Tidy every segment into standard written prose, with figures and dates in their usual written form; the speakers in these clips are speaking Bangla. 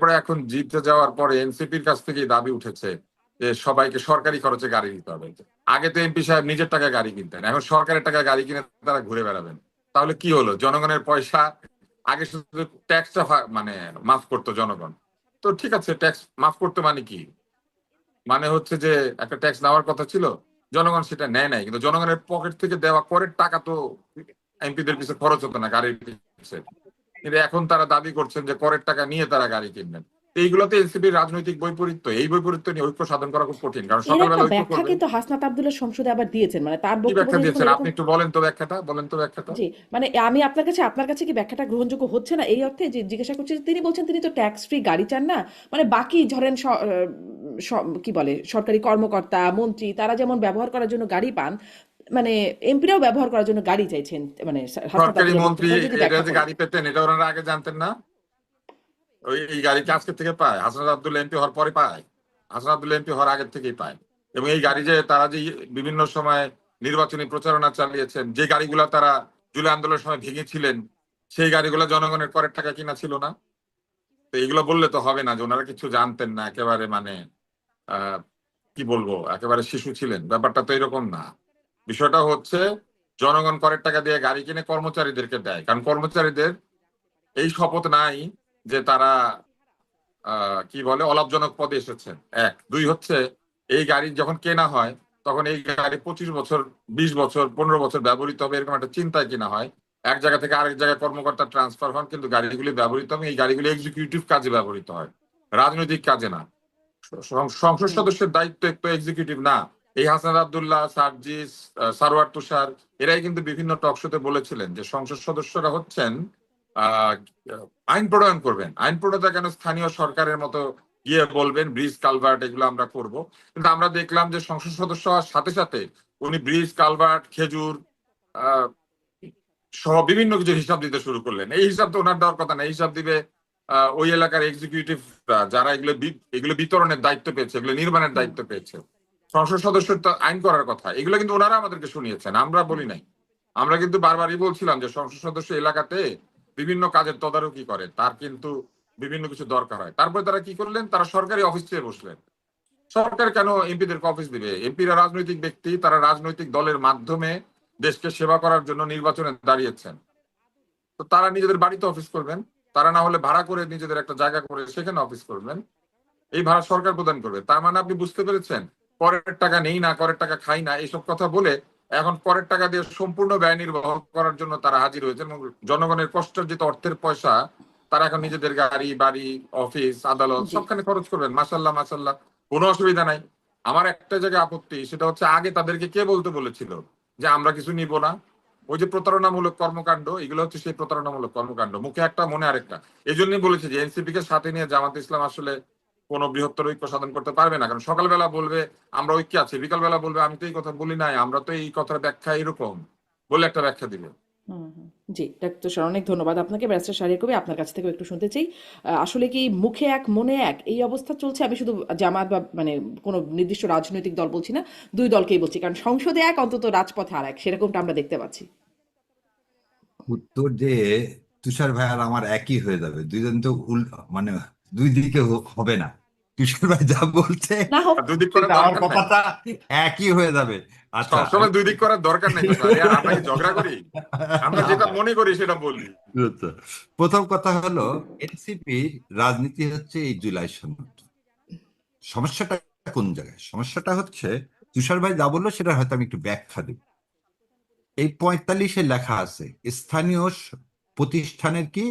এরপরে এখন জিতে যাওয়ার পরে এনসিপির কাছ থেকে দাবি উঠেছে যে সবাইকে সরকারি খরচে গাড়ি দিতে হবে। আগে তো এমপি সাহেব নিজের টাকায় গাড়ি কিনতেন, এখন সরকারের টাকায় গাড়ি কিনে তারা ঘুরে বেড়াবেন। তাহলে কি হলো? জনগণের পয়সা আগে শুধু ট্যাক্সটা মানে মাফ করতো জনগণ। তো ঠিক আছে, ট্যাক্স মাফ করতে মানে কি? মানে হচ্ছে যে একটা ট্যাক্স নেওয়ার কথা ছিল, জনগণ সেটা নেয় নাই, কিন্তু জনগণের পকেট থেকে দেওয়া করের টাকা তো এমপিদের পিছনে খরচ হতো না গাড়ির পিছনে। কিন্তু এখন তারা দাবি করছেন যে করের টাকা নিয়ে তারা গাড়ি কিনবেন। এইগুলোতে এনসিপির রাজনৈতিক বৈপরীত্য, এই বৈপরীত্য নিয়ে ঐক্য সাধন করা খুব কঠিন, কারণ এর একটা সকালবেলা ঐক্য ব্যাখ্যা করবে। কিন্তু হাসনাত আব্দুল্লাহ সংসদে আবার দিয়েছেন, মানে তার কি বক্তব্য ব্যাখ্যা যখন দিয়েছেন এরকম। আপনি একটু বলেন তো ব্যাখ্যাটা, বলেন তো ব্যাখ্যাটা। জি, মানে আমি আপনার কাছে কি ব্যাখ্যাটা গ্রহণযোগ্য হচ্ছে না, এই অর্থে যে জিজ্ঞাসা করছি যে তিনি বলছেন তিনি তো ট্যাক্স ফ্রি গাড়ি চান না, মানে বাকি ধরেন কি বলে সরকারি কর্মকর্তা মন্ত্রী তারা যেমন ব্যবহার করার জন্য গাড়ি পান, মানে এমপিরাও ব্যবহার করার জন্য গাড়ি চাইছেন, মানে হাসনাত সরকারি আব্দুল্লাহ মন্ত্রী বক্তব্যটা যদি এটা ব্যাখ্যা যে করেন। গাড়ি পেতেন এটা ওনারা আগে জানতেন না? ওই এই গাড়ি কি আজকে থেকে পায়? হাসনাত আব্দুল্লাহ এমপি হওয়ার পরে পায়? হাসনাত আব্দুল্লাহ এমপি হওয়ার আগের থেকেই পায়। এবং এই গাড়ি যে তারা যে বিভিন্ন সময় নির্বাচনী প্রচারণা চালিয়েছেন, যে গাড়িগুলা তারা জুলাই আন্দোলনের সময় ভেঙেছিলেন, সেই গাড়িগুলো জনগণের করের টাকা কিনা ছিল না? তো এইগুলো বললে তো হবে না যে ওনারা কিছু জানতেন না, একেবারে মানে আহ কি বলবো, একেবারে শিশু ছিলেন। ব্যাপারটা তো এরকম না। বিষয়টা হচ্ছে জনগণ করের টাকা দিয়ে গাড়ি কিনে কর্মচারীদেরকে দেয়, কারণ কর্মচারীদের এই শপথ নাই যে তারা কি বলে অলাভজনক পদে এসেছেন। এক, দুই হচ্ছে এই গাড়ি যখন কেনা হয় তখন এই গাড়ি 25 বছর, 20 বছর, 15 বছর ব্যবহৃত হবে, এরকম একটা চিন্তায় কিনা হয়। এক জায়গা থেকে আরেক জায়গায় কর্মকর্তা ট্রান্সফার হন, কিন্তু গাড়িগুলি ব্যবহৃত হবে, এই গাড়িগুলি এক্সিকিউটিভ কাজে ব্যবহৃত হয়, রাজনৈতিক কাজে না। সংসদ হুম। সদস্যের দায়িত্ব একটু এক্সিকিউটিভ না। এই হাসান আব্দুল্লাহ, সার্জিস, সারোয়ার তুষার এরাই কিন্তু বিভিন্ন টক শোতে বলেছিলেন যে সংসদ সদস্যরা হচ্ছেন আহ আইন প্রণয়ন করবেন। আইন প্রণেতা কেন স্থানীয় সরকারের মতো গিয়ে বলবেন ব্রিজ কালভার্ট এগুলো আমরা করব? কিন্তু আমরা দেখলাম যে সংসদ সদস্য হওয়ার সাথে সাথে উনি ব্রিজ কালভার্ট, খেজুর আহ সহ বিভিন্ন কিছু হিসাব দিতে শুরু করলেন। এই হিসাব তো ওনার দেওয়ার কথা না, এই হিসাব দিবে ওই এলাকার এক্সিকিউটিভ যারা এগুলো বিতরণের দায়িত্ব পেয়েছে, এগুলো নির্মাণের হুম। দায়িত্ব পেয়েছে। সংসদ সদস্যের তো আইন করার কথা, এগুলো কিন্তু ওনারা আমাদেরকে শুনিয়েছেন, আমরা বলি নাই। আমরা কিন্তু বারবারই বলছিলাম যে সংসদ সদস্য এলাকাতে বিভিন্ন কাজের তদারকি করে, তার কিন্তু বিভিন্ন কিছু দরকার হয়। তারপরে তারা কি করলেন? তারা সরকারি অফিস চেয়ে বসলেন। সরকার কেন এমপিদেরকে অফিস দিবে? এমপিরা রাজনৈতিক ব্যক্তি, তারা রাজনৈতিক দলের মাধ্যমে দেশকে সেবা করার জন্য নির্বাচনে দাঁড়িয়েছেন। তো তারা নিজেদের বাড়িতে অফিস করবেন, তারা না হলে ভাড়া করে নিজেদের একটা জায়গা করে সেখানে অফিস করবেন। এই ভাড়া সরকার প্রদান করবে। তার মানে আপনি বুঝতে পেরেছেন, করের টাকা নেই না, করের টাকা খাই না, এইসব কথা বলে এখন করের টাকা দিয়ে সম্পূর্ণ ব্যয় নির্বাহ করার জন্য তারা হাজির হয়েছে, এবং জনগণের কষ্টার্জিত অর্থের পয়সা তারা এখন নিজেদের গাড়ি, বাড়ি, অফিস, আদালত জি। সবখানে খরচ করবেন। মাসাল্লাহ মাসাল্লাহ, কোনো অসুবিধা নাই। আমার একটা জায়গায় আপত্তি, সেটা হচ্ছে আগে তাদেরকে কে বলতে বলেছিল যে আমরা কিছু নিব না? ওই যে প্রতারণামূলক কর্মকাণ্ড, এগুলো হচ্ছে সেই প্রতারণামূলক কর্মকাণ্ড, মুখে একটা মনে আরেকটা। এই জন্যই বলেছে যে এনসিপি কে সাথে নিয়ে জামাত ইসলাম আসলে কোনো বৃহত্তর ঐক্য সাধন করতে পারবে না। কারণ সকালবেলা বলবে আমরা ঐক্যে আছি, বিকালবেলা বলবে আমি তো এই কথা বলি নাই, আমরা তো এই কথার ব্যাখ্যা এরকম বলে একটা ব্যাখ্যা দিবে। হুম, হুম। জি, ডাক্তার স্যার অনেক ধন্যবাদ আপনাকে। ব্যারিস্টার শাহরিয়ার কবির, আপনার কাছ থেকেও একটু শুনতে চাই। আসলে কি মুখে এক মনে এক এই অবস্থা চলছে? আমি শুধু জামাত বা মানে কোনো নির্দিষ্ট রাজনৈতিক দল বলছি না, দুই দলকেই বলছি, কারণ সংসদে এক অন্তত রাজপথে আর এক, সেরকমটা আমরা দেখতে পাচ্ছি। উত্তর যে তুষার ভাই আর আমার একই হয়ে যাবে, দুইজন তো মানে দুই দিকে হবে না। তুষার ভাই যা বলছে না হোক। আর দুই দিক করার আমার দরকার নাই, কথাটা একই হয়ে যাবে। আচ্ছা আমি সবসময় দুই দিক করার দরকার নাই তো। আমরা কি ঝগড়া করি? আমরা যেটা মনে করি সেটা বলি। আচ্ছা, প্রথম কথা হলো এনসিপি রাজনীতি হচ্ছে এই জুলাই সনদ। সমস্যাটা কোন জায়গায়? সমস্যাটা হচ্ছে তুষার ভাই যা বললো সেটা হয়তো আমি একটু ব্যাখ্যা দেব। এই 45-এ লেখা আছে স্থানীয় প্রতিষ্ঠানের কি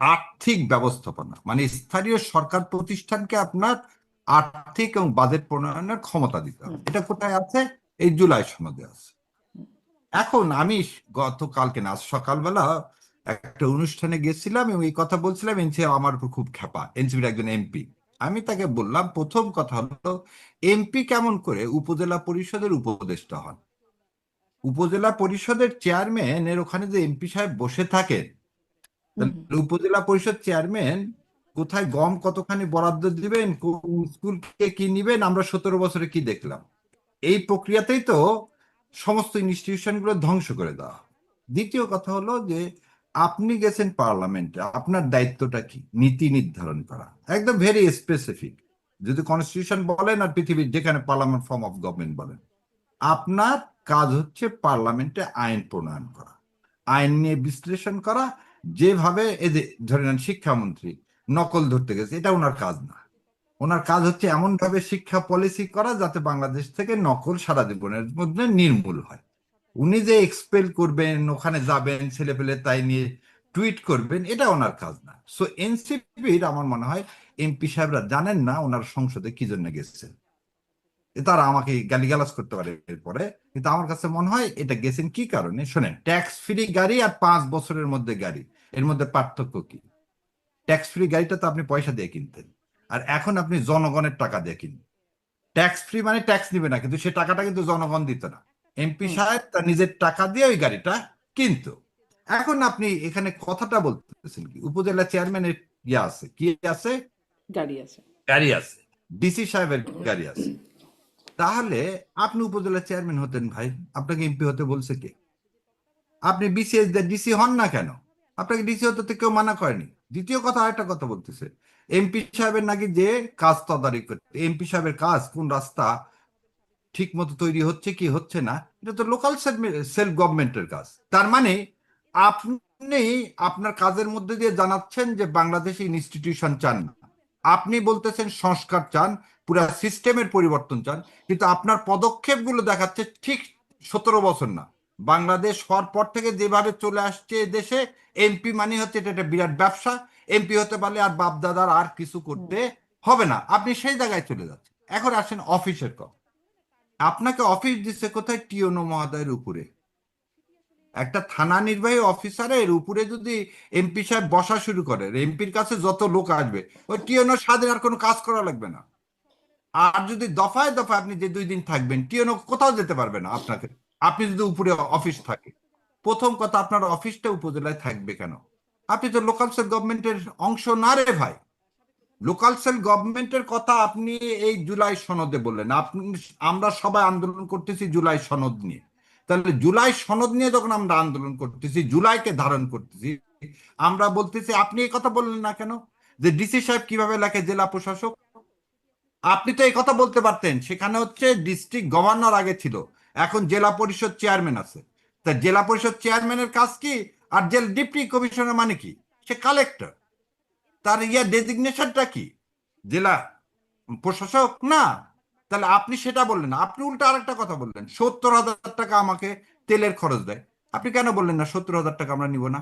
আর্থিক ব্যবস্থাপনা, মানে স্থানীয় সরকার প্রতিষ্ঠানকে আপনার আর্থিক এবং বাজেট প্রণয়নের ক্ষমতা দিতে হবে। এটা কোথায় আছে? এই জুলাই সনদে আছে। এখন আমি গতকালকে না আজ সকালবেলা একটা অনুষ্ঠানে গেছিলাম এবং এই কথা বলছিলাম, এনসিপি আমার উপর খুব খেপা, এনসিপির একজন এমপি। আমি তাকে বললাম প্রথম কথা হলো এমপি কেমন করে উপজেলা পরিষদের উপদেষ্টা হন? উপজেলা পরিষদের চেয়ারম্যানের ওখানে যে এমপি সাহেব বসে থাকেন, হুম, তাহলে উপজেলা পরিষদ চেয়ারম্যান কোথায় গম কতখানি বরাদ্দ দিবেন, কোন স্কুলকে কি নিবেন, আমরা 17 বছরে কি দেখলাম? এই প্রক্রিয়াতেই তো সমস্ত ইনস্টিটিউশন গুলো ধ্বংস করে দেওয়া। দ্বিতীয় কথা হলো যে আপনি গেছেন পার্লামেন্টে, আপনার দায়িত্বটা কি? নীতি নির্ধারণ করা, একদম ভেরি স্পেসিফিক। যদি কনস্টিটিউশন বলেন আর পৃথিবীর যেখানে পার্লামেন্ট ফর্ম অফ গভর্নমেন্ট বলেন, আপনার কাজ হচ্ছে পার্লামেন্টে আইন প্রণয়ন করা, আইন নিয়ে বিশ্লেষণ করা। যেভাবে এই যে ধরে নেন শিক্ষামন্ত্রী নকল ধরতে গেছে, এটা ওনার কাজ না। ওনার কাজ হচ্ছে এমন ভাবে শিক্ষা পলিসি করা যাতে বাংলাদেশ থেকে নকল সারা জীবনের মধ্যে নির্মূল হয়। উনি যে এক্সপেল করবেন, ওখানে যাবেন, ছেলে পেলে তাই নিয়ে টুইট করবেন, এটা ওনার কাজ না। সো এনসিপির আমার মনে হয় এমপি সাহেবরা জানেন না ওনার সংসদে কি জন্য গেছেন। তারা আমাকে গালিগালাজ করতে পারে এরপরে, কিন্তু আমার কাছে মনে হয় এটা গেছেন কি কারণে। শোনেন, ট্যাক্স ফ্রি গাড়ি আর 5 বছরের মধ্যে গাড়ি, এর মধ্যে পার্থক্য কি? ট্যাক্স ফ্রি গাড়িটা তো আপনি পয়সা দিয়ে কিনতেন, আর এখন আপনি জনগণের টাকা দিয়ে কিনবেন। ট্যাক্স ফ্রি মানে ট্যাক্স নিবে না, কিন্তু সে টাকাটা কিন্তু জনগণ দিত না। এমপি হুম, সাহেব তার নিজের টাকা দিয়ে ওই গাড়িটা কিনতো। এখন আপনি এখানে কথাটা বলতেছেন কি, উপজেলা চেয়ারম্যানের ইয়ে আছে, কি আছে? গাড়ি আছে। গাড়ি আছে, ডিসি সাহেবের গাড়ি আছে। তাহলে আপনি উপজেলা চেয়ারম্যান হতেন ভাই, আপনাকে এমপি হতে বলছে কে? আপনি বিসিএস ডিসি হন না কেন? আপনাকে ডিসি হতে তো কেউ মানা করেনি। দ্বিতীয় কথা, আরেকটা কথা বলতেছে, এমপি সাহেবের নাকি যে কাজ তদারকি করতে। এমপি সাহেবের কাজ কোন রাস্তা ঠিক মতো তৈরি হচ্ছে কি হচ্ছে না, এটা তো লোকাল সেলফ গভর্নমেন্টের কাজ। তার মানে আপনি আপনার কাজের মধ্যে দিয়ে জানাচ্ছেন যে বাংলাদেশে ইনস্টিটিউশন চান না, আপনি বলতেছেন সংস্কার চান, পুরা সিস্টেমের পরিবর্তন চান, কিন্তু আপনার পদক্ষেপগুলো দেখাচ্ছে ঠিক 17 বছর না। বাংলাদেশ হওয়ার পর থেকে যেভাবে চলে আসছে দেশে, এমপি মানে হচ্ছে এটা একটা বিরাট ব্যবসা। এমপি হতে পারলে আর বাপ দাদার আর কিছু হুম, করতে হবে না, আপনি সেই জায়গায় চলে যাচ্ছেন। এখন আসেন অফিসের কথা। আপনাকে অফিস দিচ্ছে কোথায়? টিওনো মহোদয়ের উপরে। একটা থানা নির্বাহী অফিসারের উপরে যদি এমপি সাহেব বসা শুরু করে, এমপির কাছে যত লোক আসবে, ওই টিওনো স্বাধীন আর কোনো কাজ করা লাগবে না। আর যদি দফায় দফায় আপনি যে 2 দিন থাকবেন, টিওনো কোথাও যেতে পারবে না আপনাকে, আপনি যদি উপরে অফিস থাকে। প্রথম কথা, আপনার অফিসটা উপজেলায় থাকবে কেন? আপনি তো লোকাল সেল গভর্নমেন্টের অংশ না রে ভাই। লোকাল সেল গভর্নমেন্টের কথা আপনি এই জুলাই সনদে বললেন। আপনি, আমরা সবাই আন্দোলন করতেছি জুলাই সনদ নিয়ে। তাহলে জুলাই সনদ নিয়ে যখন আমরা আন্দোলন করতেছি, জুলাইকে ধারণ করতেছি, আমরা বলতেছি আপনি এই কথা বললেন না কেন যে ডিসি সাহেব কিভাবে লেখে জেলা প্রশাসক? আপনি তো এই কথা বলতে পারতেন। সেখানে হচ্ছে ডিস্ট্রিক্ট গভর্নর আগে ছিল, এখন জেলা পরিষদ চেয়ারম্যান আছে। তা জেলা পরিষদ চেয়ারম্যানের কাজ কি? আর জেল ডিপ্টি কমিশনার মানে কি? সে কালেক্টর। তার ডেজিগনেশনটা কি? জেলা প্রশাসক না? তাহলে আপনি সেটা বললেন না, আপনি উল্টা আরেকটা কথা বললেন, 70,000 টাকা আমাকে তেলের খরচ দেয়। আপনি কেন বললেন না 70,000 টাকা আমরা নিব না?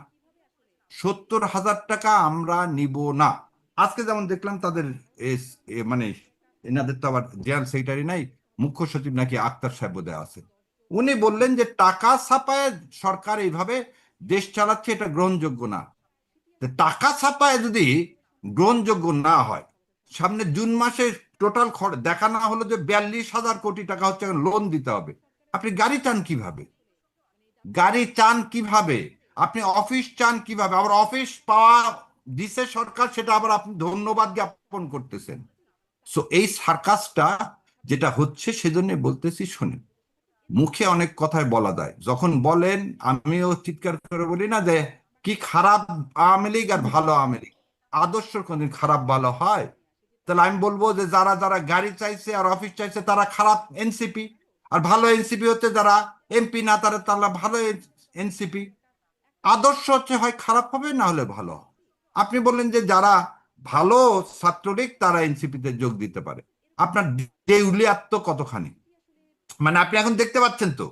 70,000 টাকা আমরা নিব না। আজকে যেমন দেখলাম তাদের মানে এনাদের তো আবার জেনারেল সেক্রেটারি নাই, মুখ্য সচিব নাকি আক্তার সাহেব দেওয়া আছে। উনি বললেন যে টাকা ছাপায় সরকার এইভাবে দেশ চালাচ্ছে, এটা গ্রহণযোগ্য না। তো টাকা ছাপায় যদি গ্রহণযোগ্য না হয়, সামনে জুন মাসে টোটাল দেখা না হলো যে 42,000 কোটি টাকা হচ্ছে লোন দিতে হবে। আপনি গাড়ি চান কিভাবে? গাড়ি চান কিভাবে? আপনি অফিস চান কিভাবে? আবার অফিস পাওয়া দিছে সরকার, সেটা আবার আপনি ধন্যবাদ জ্ঞাপন করতেছেন। সো এই সার্কাসটা যেটা হচ্ছে, সেজন্য বলতেছি শুনেন, মুখে অনেক কথাই বলা যায়, যখন বলেন আমিও চিৎকার করে বলি না যে কি খারাপ আওয়ামী লীগ আর ভালো আওয়ামী লীগ, আদর্শ কোনদিন খারাপ ভালো হয়? তাহলে আমি বলবো যে যারা যারা গাড়ি চাইছে আর অফিস চাইছে তারা খারাপ এনসিপি, আর ভালো এনসিপি হচ্ছে যারা এমপি না, তারা তারা ভালো এনসিপি। আদর্শ হচ্ছে হয় খারাপ হবে, না হলে ভালো হবে। আপনি বললেন যে যারা ভালো ছাত্রলীগ তারা এনসিপিতে যোগ দিতে পারে। আপনার দেউলিয়াত্ম কতখানি? মানে আপনি এখন দেখতে পাচ্ছেন তো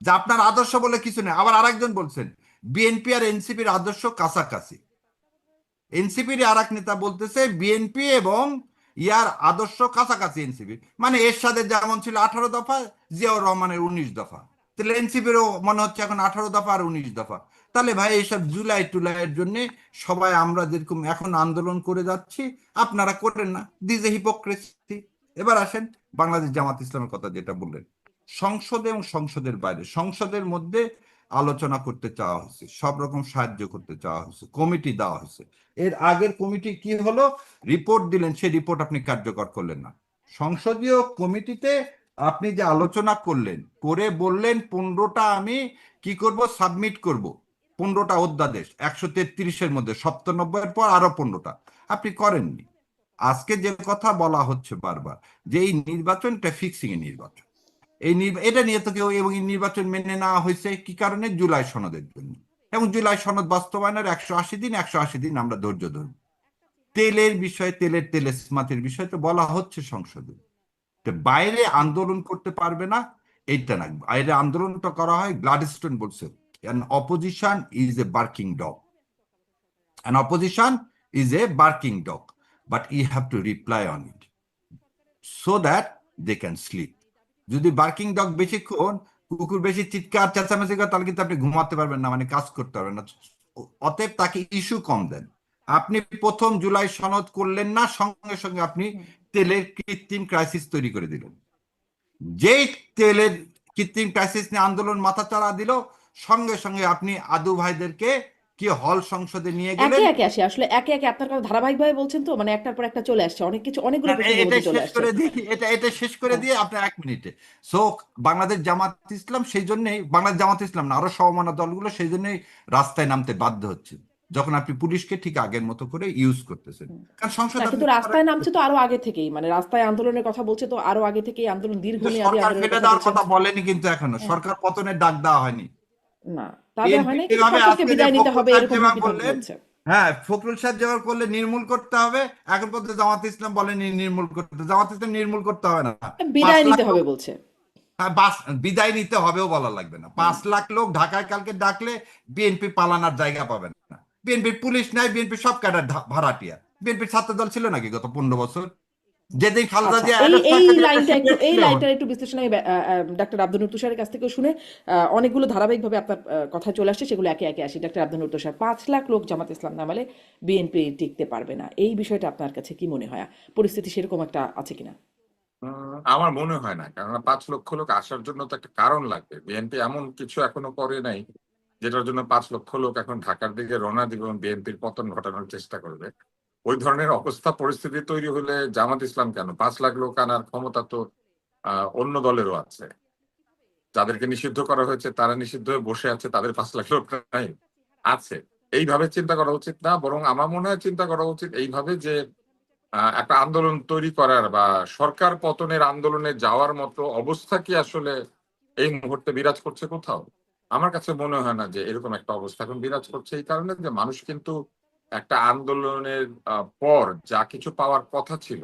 যে আপনার আদর্শ বলে কিছু নেই। আবার আরেকজন বলছেন বিএনপি আর এনসিপির আদর্শ কাছাকাছি। এনসিপির আর এক নেতা বলতেছে বিএনপি এবং ইয়ার আদর্শ কাছাকাছি এনসিপি, মানে এরশাদের যেমন ছিল 18 দফা, জিয়াউর রহমানের 19 দফা। তাহলে এনসিপিরও মনে হচ্ছে এখন 18 দফা আর 19 দফা। তাহলে ভাই এইসব জুলাই টুলাইয়ের জন্য সবাই আমরা যেরকম এখন আন্দোলন করে যাচ্ছি, আপনারা করেন না। This A hypocrisy. এবার আসেন বাংলাদেশ জামাত ইসলামের কথা যেটা বললেন, সংসদে এবং সংসদের বাইরে। সংসদের মধ্যে আলোচনা করতে চাওয়া হয়েছে, সব রকম সাহায্য করতে চাওয়া হয়েছে, কমিটি দেওয়া হয়েছে। এর আগের কমিটি কি হলো? রিপোর্ট দিলেন, সেই রিপোর্ট আপনি কার্যকর করলেন না। সংসদীয় কমিটিতে আপনি যে আলোচনা করলেন, করে বললেন 15টা আমি কি করব, সাবমিট করব। 15টা অধ্যাদেশ 133-এর মধ্যে 97-এর পর আরো 15টা আপনি করেননি। আজকে যে কথা বলা হচ্ছে বারবার যে এই নির্বাচনটা ফিক্সিং এর নির্বাচন, এটা নিয়ে তো কেউ, এবং এই নির্বাচন মেনে নেওয়া হয়েছে কি কারণে? জুলাই সনদের জন্য। এবং জুলাই সনদ বাস্তবায়নের 180 দিন আমরা ধৈর্য ধরব। তেলের বিষয়ে, তেলের বিষয়ে তো বলা হচ্ছে সংসদে, তো বাইরে আন্দোলন করতে পারবে না এইটা না। বাইরে আন্দোলনটা করা হয়, গ্লাডস্টোন বলছে an opposition is a barking dog, an opposition is a barking dog, but you have to reply on it so that they can sleep. যদি বার্কিং ডগ বেশিক্ষণ, কুকুর বেশি চিৎকার চেঁচামেচি করে, তাহলে কিন্তু আপনি ঘুমাতে পারবেন না, মানে কাজ করতে পারবেন না। অতএব তাকে ইস্যু কম দেন। আপনি প্রথম জুলাই সনদ করলেন না, সঙ্গে সঙ্গে আপনি তেলের কৃত্রিম ক্রাইসিস তৈরি করে দিলেন। যেই তেলের কৃত্রিম ক্রাইসিস নিয়ে আন্দোলন মাথাচাড়া দিল, সঙ্গে সঙ্গে আপনি আদু ভাইদেরকে কি হল সংসদে নিয়ে একে গেলেন। একে আসি, আসলে একে একে আপনার কথা ধারাবাহিকভাবে বলছেন তো, মানে একটার পর একটা চলে আসছে, অনেক কিছু, অনেকগুলো প্রসঙ্গের এটা মধ্যে চলে শেষ আসছে। করে দিই, এটা শেষ করে দিয়ে আপনার 1 মিনিটে। সো বাংলাদেশ জামাত ইসলাম সেই জন্যই, বাংলাদেশ জামাত ইসলাম না, আরো সমমনা দলগুলো সেই জন্যই রাস্তায় নামতে বাধ্য হচ্ছে, যখন আপনি পুলিশকে ঠিক আগের মতো করে ইউজ করতেছেন। কারণ সংসদ না, কিন্তু রাস্তায় নামছে তো আরো আগে থেকেই, মানে রাস্তায় আন্দোলনের কথা বলছে তো আরো আগে থেকেই, আন্দোলন দীর্ঘমেয়াদী সরকার আন্দোলনের ফেলে কথা দেওয়ার বলছে। কথা বলেনি কিন্তু এখনো, হ্যাঁ। সরকার পতনের ডাক দেওয়া হয়নি। না, তা দেওয়া হয় বিএনপি নাই, কিন্তু যেভাবে সরকারকে আজকে যে বিদায় নিতে ফখরুল হবে সাহেব এরকম যেভাবে হুমকি বললেন, হচ্ছে। হ্যাঁ ফখরুল সাহেব যেভাবে করলে নির্মূল করতে হবে, এখন পর্যন্ত জামাত ইসলাম বলেনি নির্মূল করতে। জামাত ইসলাম নির্মূল করতে হবে না, 5 বিদায় লাখ নিতে লোক, হবে বলছে। হ্যাঁ, বিদায় নিতে হবেও বলা লাগবে না। 5 লাখ লোক ঢাকায় কালকে ডাকলে বিএনপি পালানোর জায়গা পাবে না। বিএনপির পুলিশ নাই, বিএনপি সব ক্যাডার ভাড়াটিয়া। বিএনপির ছাত্র দল ছিল নাকি গত 15 বছর? যেদিন খালেদা আচ্ছা, জিয়া এই অ্যারেস্ট এই হয়, সেদিন একটা লাইনটা একটু, সিগারেট এই ছিল। লাইনটার একটু বিশ্লেষণ আমি ডাক্তার আব্দুল নূর তুষারের কাছ থেকেও শুনে অনেকগুলো ধারাবাহিকভাবে আপনার কথা চলে আসছে, সেগুলো একে একে আসি। ডাক্তার আব্দুল নূর তুষার, 5 লাখ লোক জামাত ইসলাম নামালে বিএনপি টিকতে পারবে না, এই বিষয়টা আপনার কাছে কি মনে হয়? পরিস্থিতি সেরকম একটা আছে কিনা? আমার মনে হয় না, কারণ 5 লক্ষ লোক আসার জন্য তো একটা কারণ লাগবে। বিএনপি এমন কিছু এখনো করে নাই যেটার জন্য 5 লক্ষ লোক এখন ঢাকার দিকে রওনা দিবে এবং বিএনপির পতন ঘটানোর চেষ্টা করবে। ওই ধরনের অবস্থা পরিস্থিতি তৈরি হলে জামাত ইসলাম কেন, 5 লাখ লোক আনার ক্ষমতা তো অন্য দলেরও আছে। যাদেরকে নিষিদ্ধ করা হয়েছে তারা নিষিদ্ধ হয়ে বসে আছে, তাদের 5 লাখ লোক নাই আছে। এইভাবে চিন্তা করা উচিত না, বরং আমার মনে হয় চিন্তা করা উচিত এইভাবে যে একটা আন্দোলন তৈরি করার বা সরকার পতনের আন্দোলনে যাওয়ার মতো অবস্থা কি আসলে এই মুহূর্তে বিরাজ করছে কোথাও? আমার কাছে মনে হয় না যে এরকম একটা অবস্থা এখন বিরাজ করছে, এই কারণে যে মানুষ কিন্তু একটা আন্দোলনের পর যা কিছু পাওয়ার কথা ছিল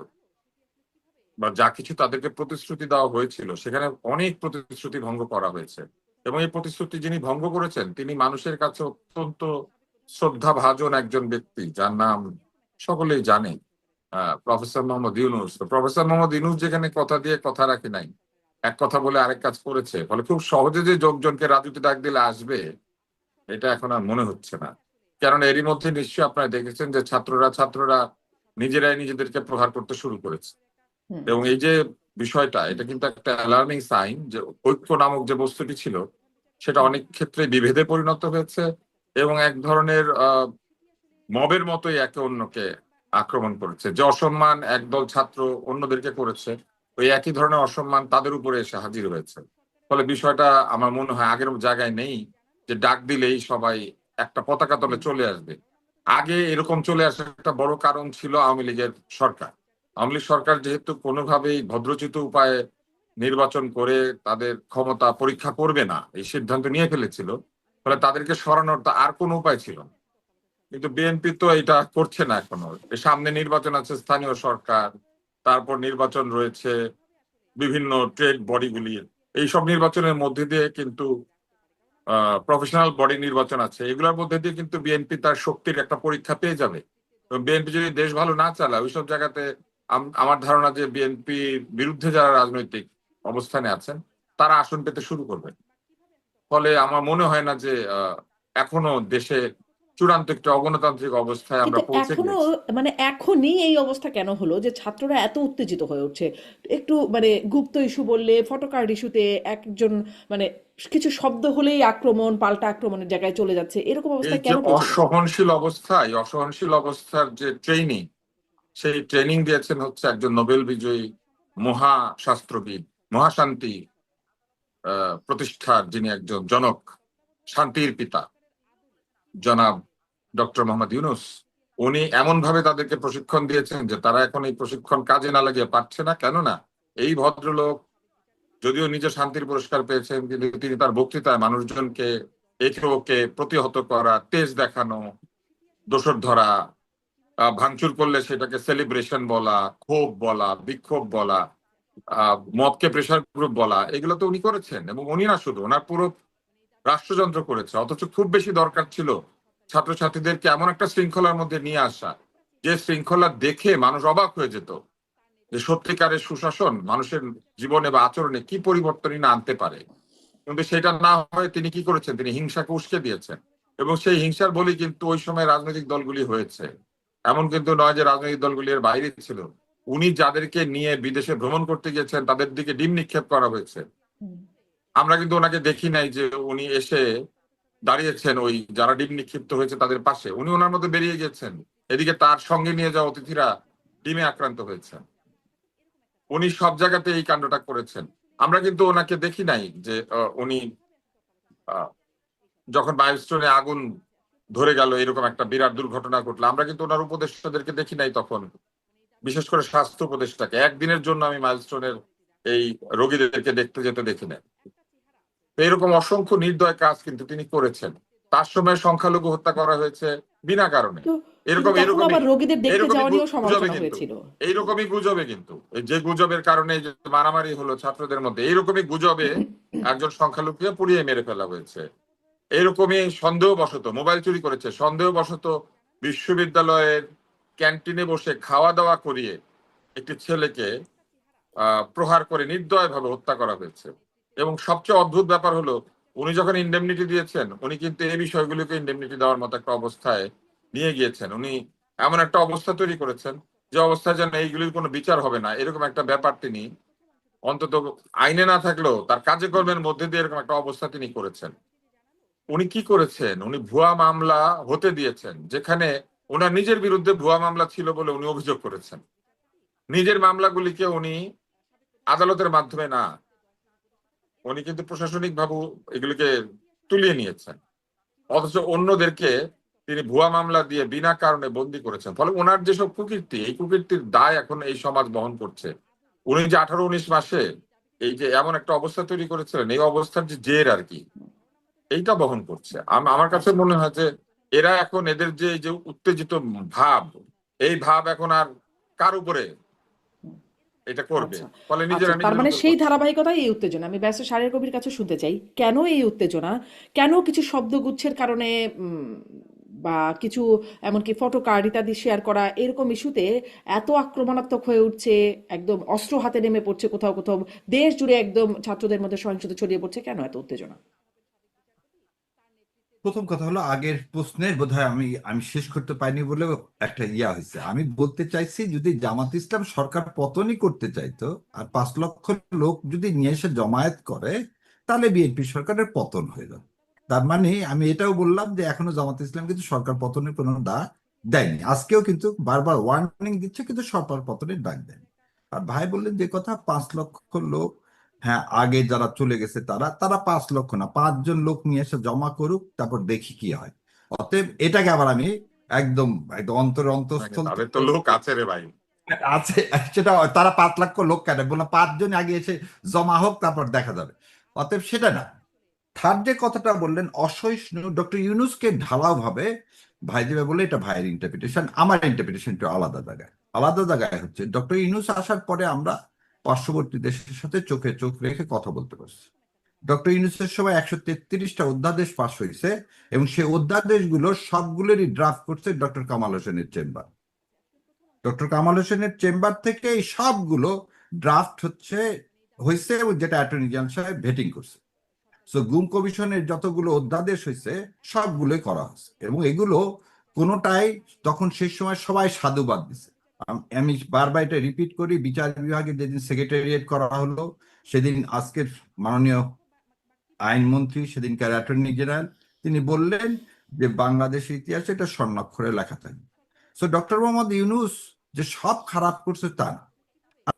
বা যা কিছু তাদেরকে প্রতিশ্রুতি দেওয়া হয়েছিল, সেখানে অনেক প্রতিশ্রুতি ভঙ্গ করা হয়েছে। এবং এই প্রতিশ্রুতি যিনি ভঙ্গ করেছেন তিনি মানুষের কাছে অত্যন্ত শ্রদ্ধাভাজন একজন ব্যক্তি, যার নাম সকলেই জানে, প্রফেসর মোহাম্মদ ইউনূস। তো প্রফেসর মোহাম্মদ ইউনূস যেখানে কথা দিয়ে কথা রাখে নাই, এক কথা বলে আরেক কাজ করেছে, ফলে খুব সহজে যে লোকজনকে রাজুতে ডাক দিলে আসবে এটা এখন আর মনে হচ্ছে না। কারণ এরই মধ্যে নিশ্চয়ই আপনারা দেখেছেন যে ছাত্ররা নিজেরাই নিজেদেরকে প্রহার করতে শুরু করেছে। হুম। এবং এই যে বিষয়টা, এটা কিন্তু একটা অ্যালার্মিং সাইন যে ঐক্য নামক যে বস্তুটি ছিল সেটা অনেক ক্ষেত্রে বিভেদে পরিণত হয়েছে এবং এক ধরনের মবের মতোই একে অন্যকে আক্রমণ করেছে। যে অসম্মান একদল ছাত্র অন্যদেরকে করেছে, ওই একই ধরনের অসম্মান তাদের উপরে এসে হাজির হয়েছে। ফলে বিষয়টা আমার মনে হয় আগের জায়গায় নেই যে ডাক দিলেই সবাই একটা পতাকা তলে চলে আসবে। আগে এরকম চলে আসার একটা বড় কারণ ছিল আওয়ামী লীগের সরকার। আওয়ামী লীগ সরকার যেহেতু কোনোভাবেই ভদ্রচিত উপায়ে নির্বাচন করে তাদের ক্ষমতা পরীক্ষা করবে না এই সিদ্ধান্ত নিয়ে ফেলেছিল, ফলে তাদেরকে সরানোর তো আর কোনো উপায় ছিল না। কিন্তু বিএনপি তো এটা করছে না এখনো। সামনে নির্বাচন আছে, স্থানীয় সরকার, তারপর নির্বাচন রয়েছে বিভিন্ন ট্রেড বডিগুলির, এইসব নির্বাচনের মধ্যে দিয়ে কিন্তু প্রফেশনাল বডি নির্বাচন আছে, এগুলোর মধ্যে দিয়ে কিন্তু বিএনপি তার শক্তির একটা পরীক্ষা পেয়ে যাবে। বিএনপি যদি দেশ ভালো না চালায় ওইসব জায়গাতে আমার ধারণা যে বিএনপি বিরুদ্ধে যারা রাজনৈতিক অবস্থানে আছেন তারা আসন পেতে শুরু করবে। ফলে আমার মনে হয় না যে এখনো দেশে চূড়ান্ত একটা অগণতান্ত্রিক অবস্থায় আমরা কিন্তু পৌঁছে এখনো, গিয়েছি। মানে এখনই এই অবস্থা কেন হলো যে ছাত্ররা এত উত্তেজিত হয়ে উঠছে? একটু মানে গুপ্ত ইস্যু বললে, ফটোকার্ড ইস্যুতে একজন, মানে কিছু শব্দ হলেই আক্রমণ, পাল্টা আক্রমণের জায়গায় চলে যাচ্ছে, এরকম এই অবস্থায় যে কেন পৌঁছে গেছে? অসহনশীল অবস্থা, এই অসহনশীল অবস্থার যে ট্রেনিং, সেই ট্রেনিং দিয়েছেন হচ্ছে একজন নোবেল বিজয়ী মহাশাস্ত্রবিদ, মহাশান্তি প্রতিষ্ঠার যিনি একজন জনক, শান্তির পিতা, জনাব ডক্টর মোহাম্মদ ইউনূস, উনি এমন ভাবে তাদেরকে প্রশিক্ষণ দিয়েছেন যে তারা এখন এই প্রশিক্ষণ কাজে না লাগিয়ে পারছে না। কেননা এই ভদ্রলোক যদিও নিজে শান্তির পুরস্কার পেয়েছেন, কিন্তু তিনি তার বক্তৃতায় মানুষজনকে একে ওকে প্রতিহত করা, তেজ দেখানো, দোসর ধরা, ভাঙচুর করলে সেটাকে সেলিব্রেশন বলা, ক্ষোভ বলা, বিক্ষোভ বলা, মবকে প্রেসার গ্রুপ বলা, এগুলো তো উনি করেছেন। এবং উনি না শুধু, ওনার পুরো রাষ্ট্রযন্ত্র করেছে। অথচ খুব বেশি দরকার ছিল ছাত্রছাত্রীদেরকে এমন একটা শৃঙ্খলার মধ্যে নিয়ে আসা, যে শৃঙ্খলা দেখে মানুষ অবাক হয়ে যেত যে সত্যিকারের সুশাসন মানুষের জীবনে বা আচরণে কি পরিবর্তনই না আনতে পারে। কিন্তু সেটা না হয়ে তিনি কি করেছেন, তিনি হিংসাকে উস্কে দিয়েছেন। এবং সেই হিংসার বলি কিন্তু ওই সময় রাজনৈতিক দলগুলি হয়েছে। এমন কিন্তু নয় যে রাজনৈতিক দলগুলি এর বাইরে ছিল। উনি যাদেরকে নিয়ে বিদেশে ভ্রমণ করতে গিয়েছেন তাদের দিকে ডিম নিক্ষেপ করা হয়েছে। আমরা কিন্তু ওনাকে দেখি নাই যে উনি এসে দাঁড়িয়েছেন ওই যারা ডিম নিক্ষিপ্ত হয়েছে তাদের পাশে। উনি ওনার মধ্যে বেরিয়ে গেছেন। এদিকে তার সঙ্গে নিয়ে যাওয়া অতিথিরা ডিমে আক্রান্ত হয়েছেন। উনি সব জায়গাতে এই কাণ্ডটা করেছেন। আমরা কিন্তু ওনাকে দেখি নাই যে উনি যখন মাইলস্টোনে আগুন ধরে গেল, এরকম একটা বিরাট দুর্ঘটনা ঘটলো, আমরা কিন্তু ওনার উপদেষ্টাদেরকে দেখি নাই তখন। বিশেষ করে স্বাস্থ্য উপদেষ্টাকে একদিনের জন্য আমি মাইলস্টোনের এই রোগীদেরকে দেখতে যেতে দেখি নাই। এরকম অসংখ্য নির্দয় কাজ কিন্তু তিনি করেছেন। তার সময় সংখ্যালঘু হত্যা করা হয়েছে বিনা কারণে। তো এরকম তখন এরকমই আবার রোগীদের দেখতে এরকমই যাওয়া নিয়েও গুজবে সমালোচনা কিন্তু হয়েছিল। এইরকমই গুজবে কিন্তু যে গুজবের কারণে যে মারামারি হলো ছাত্রদের মধ্যে, এইরকমই গুজবে একজন সংখ্যালঘুকে পুড়িয়ে মেরে ফেলা হয়েছে। এইরকমই সন্দেহবশত মোবাইল চুরি করেছে, সন্দেহবশত বিশ্ববিদ্যালয়ের ক্যান্টিনে বসে খাওয়া দাওয়া করিয়ে একটি ছেলেকে প্রহার করে নির্দয় ভাবে হত্যা করা হয়েছে। এবং সবচেয়ে অদ্ভুত ব্যাপার হলো, উনি যখন ইন্ডেমনিটি দিয়েছেন, উনি কিন্তু এই বিষয়গুলোকে ইন্ডেমনিটি দেওয়ার মতো একটা অবস্থায় নিয়ে গিয়েছেন। উনি এমন একটা অবস্থা তৈরি করেছেন যে অবস্থায় যেন এইগুলির কোনো বিচার হবে না, এরকম একটা ব্যাপার তিনি অন্তত আইনে না থাকলেও তার কাজে কর্মের মধ্যে দিয়ে এরকম একটা অবস্থা তিনি করেছেন। উনি কি করেছেন, উনি ভুয়া মামলা হতে দিয়েছেন, যেখানে ওনার নিজের বিরুদ্ধে ভুয়া মামলা ছিল বলে উনি অভিযোগ করেছেন। নিজের মামলাগুলিকে উনি আদালতের মাধ্যমে না, উনি কিন্তু প্রশাসনিক ভাবে এগুলিকে তুলিয়ে নিয়েছেন। অথচ অন্যদেরকে তিনি ভুয়া মামলা দিয়ে বিনা কারণে বন্দী করেছেন। ফলে ওনার যেসব কুকীর্তি, এই কুকীর্তির দায় এখন এই সমাজ বহন করছে। উনি যে 18-19 মাসে এই যে এমন একটা অবস্থা তৈরি করেছিলেন, এই অবস্থার যে জের আর কি, এইটা বহন করছে। আমার কাছে মনে হয় যে এরা এখন এদের যে এই যে উত্তেজিত ভাব, এই ভাব এখন আর কার উপরে এটা করবে, আচ্ছা ফলে আচ্ছা, নিজেরা তার নিজেদের মানে উপর সেই করছে। ধারাবাহিকতায় এই উত্তেজনা। আমি ব্যস্ত সারের কবির কাছে শুনতে চাই, কেন এই উত্তেজনা, কেন কিছু শব্দগুচ্ছের কারণে বা কিছু এমনকি ফটো কার্ড ইত্যাদি শেয়ার করা এরকম ইস্যুতে এত আক্রমণাত্মক হয়ে উঠছে, একদম অস্ত্র হাতে নেমে পড়ছে কোথাও কোথাও, দেশ জুড়ে একদম ছাত্রদের মধ্যে সহিংসতা ছড়িয়ে পড়ছে, কেন এত উত্তেজনা? প্রথম কথা হলো, আগের প্রশ্নের বোধহয় আমি আমি শেষ করতে পারিনি বলে একটা ইয়া হয়েছে। আমি বলতে চাইছি, যদি জামাত ইসলাম সরকার পতনই করতে চাইতো আর 5 লক্ষ লোক যদি নিয়ে এসে জমায়েত করে, তাহলে বিএনপি সরকারের পতন হয়ে যাবে। তার মানে আমি এটাও বললাম যে এখনো জামাত ইসলাম কিন্তু সরকার পতনের কোনো ডাক দেয়নি। আজকেও কিন্তু বারবার ওয়ার্নিং দিচ্ছে, কিন্তু সরকার পতনের ডাক দেয়নি। আর ভাই বললেন যে কথা, 5 লক্ষ লোক, হ্যাঁ, আগে যারা চলে গেছে তারা তারা 5 লক্ষ না, 5 জন লোক নিয়ে এসে জমা করুক, তারপর দেখি কি হয়। অতএব এটাকে আবার আমি একদম একদম অন্তঃস্থল তাদের তো থেকে লোক আছে রে ভাই। আছে, সেটা তারা 5 লক্ষ লোক কেন বললাম, 5 জন আগে এসে জমা হোক, তারপর দেখা যাবে। অতএব সেটা না। থার্ড যে কথাটা বললেন অসহিষ্ণু, ডক্টর ইউনূসকে ঢালাও ভাবে ভাই যেভাবে বলে, এটা ভাইয়ের ইন্টারপ্রিটেশন। আমার ইন্টারপ্রিটেশন একটু আলাদা জায়গায়। আলাদা জায়গায় হচ্ছে, ডক্টর ইউনূস আসার পরে আমরা পার্শ্ববর্তী দেশের সাথে চোখে চোখ রেখে কথা বলতে পারছি। ডক্টর ইউনূসের সময় 133টা অধ্যাদেশ পাশ হয়েছে, এবং সেই অধ্যাদেশগুলো সবগুলোরই ড্রাফট করছে ডক্টর কামাল হোসেনের চেম্বার। ডক্টর কামাল হোসেনের চেম্বার থেকে এই সবগুলো ড্রাফট হয়েছে, এবং যেটা অ্যাটর্নি জেনারেল সাহেব ভেটিং করছে। সো গুম কমিশনের যতগুলো অধ্যাদেশ হয়েছে সবগুলোই করা হয়েছে, এবং এগুলো কোনোটাই তখন সেই সময় সবাই সাধুবাদ দিছে। আমি বারবার এটা রিপিট করি, বিচার বিভাগের যেদিন সেক্রেটারিয়েট করা হলো, সেদিন আজকের মাননীয় আইনমন্ত্রী, সেদিনকার অ্যাটর্নি জেনারেল, তিনি বললেন যে বাংলাদেশের ইতিহাসে এটা স্বর্ণাক্ষরে লেখা থাকবে। সো ডক্টর মোহাম্মদ ইউনূস যে সব খারাপ করছে তা না।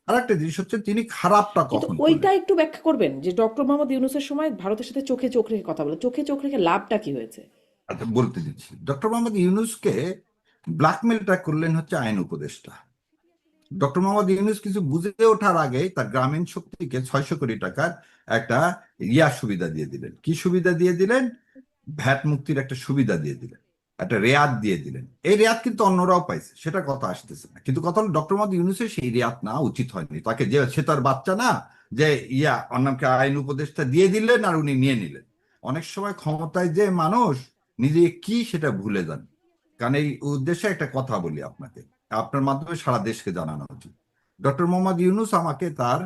আর একটা জিনিস হচ্ছে, তিনি খারাপটা কিন্তু কখন ওইটা করলেন। একটু ব্যাখ্যা করবেন যে ডক্টর মোহাম্মদ ইউনূসের সময় ভারতের সাথে চোখে চোখ রেখে কথা বলে, চোখে চোখ রেখে লাভটা কি হয়েছে? আচ্ছা, বলতে দিচ্ছি, ডক্টর মোহাম্মদ ইউনূসকে ব্ল্যাকমেলটা করলেন হচ্ছে আইন উপদেষ্টা। ডক্টর মোহাম্মদ ইউনূস কিছু বুঝে ওঠার আগে তার গ্রামীণ শক্তিকে 600 কোটি টাকার একটা সুবিধা দিয়ে দিলেন। কি সুবিধা দিয়ে দিলেন? ভ্যাট মুক্তির একটা সুবিধা দিয়ে দিলেন, একটা রেয়াত দিয়ে দিলেন। এই রেয়াত কিন্তু অন্যরাও পাইছে, সেটা কথা আসতেছে না, কিন্তু কথা হলো ডক্টর মোহাম্মদ ইউনূসের সেই রেয়াত না উচিত হয়নি তাকে, যে সে তার বাচ্চা না যে অন্যকে আইন উপদেষ্টা দিয়ে দিলেন আর উনি নিয়ে নিলেন। অনেক সময় ক্ষমতায় যে মানুষ নিজে কি সেটা ভুলে যান। কারণ এই উদ্দেশ্যে একটা কথা বলি আপনাকে, আপনার মাধ্যমে সারা দেশকে জানানো উচিত। ডক্টর মোহাম্মদ ইউনূস আমাকে তার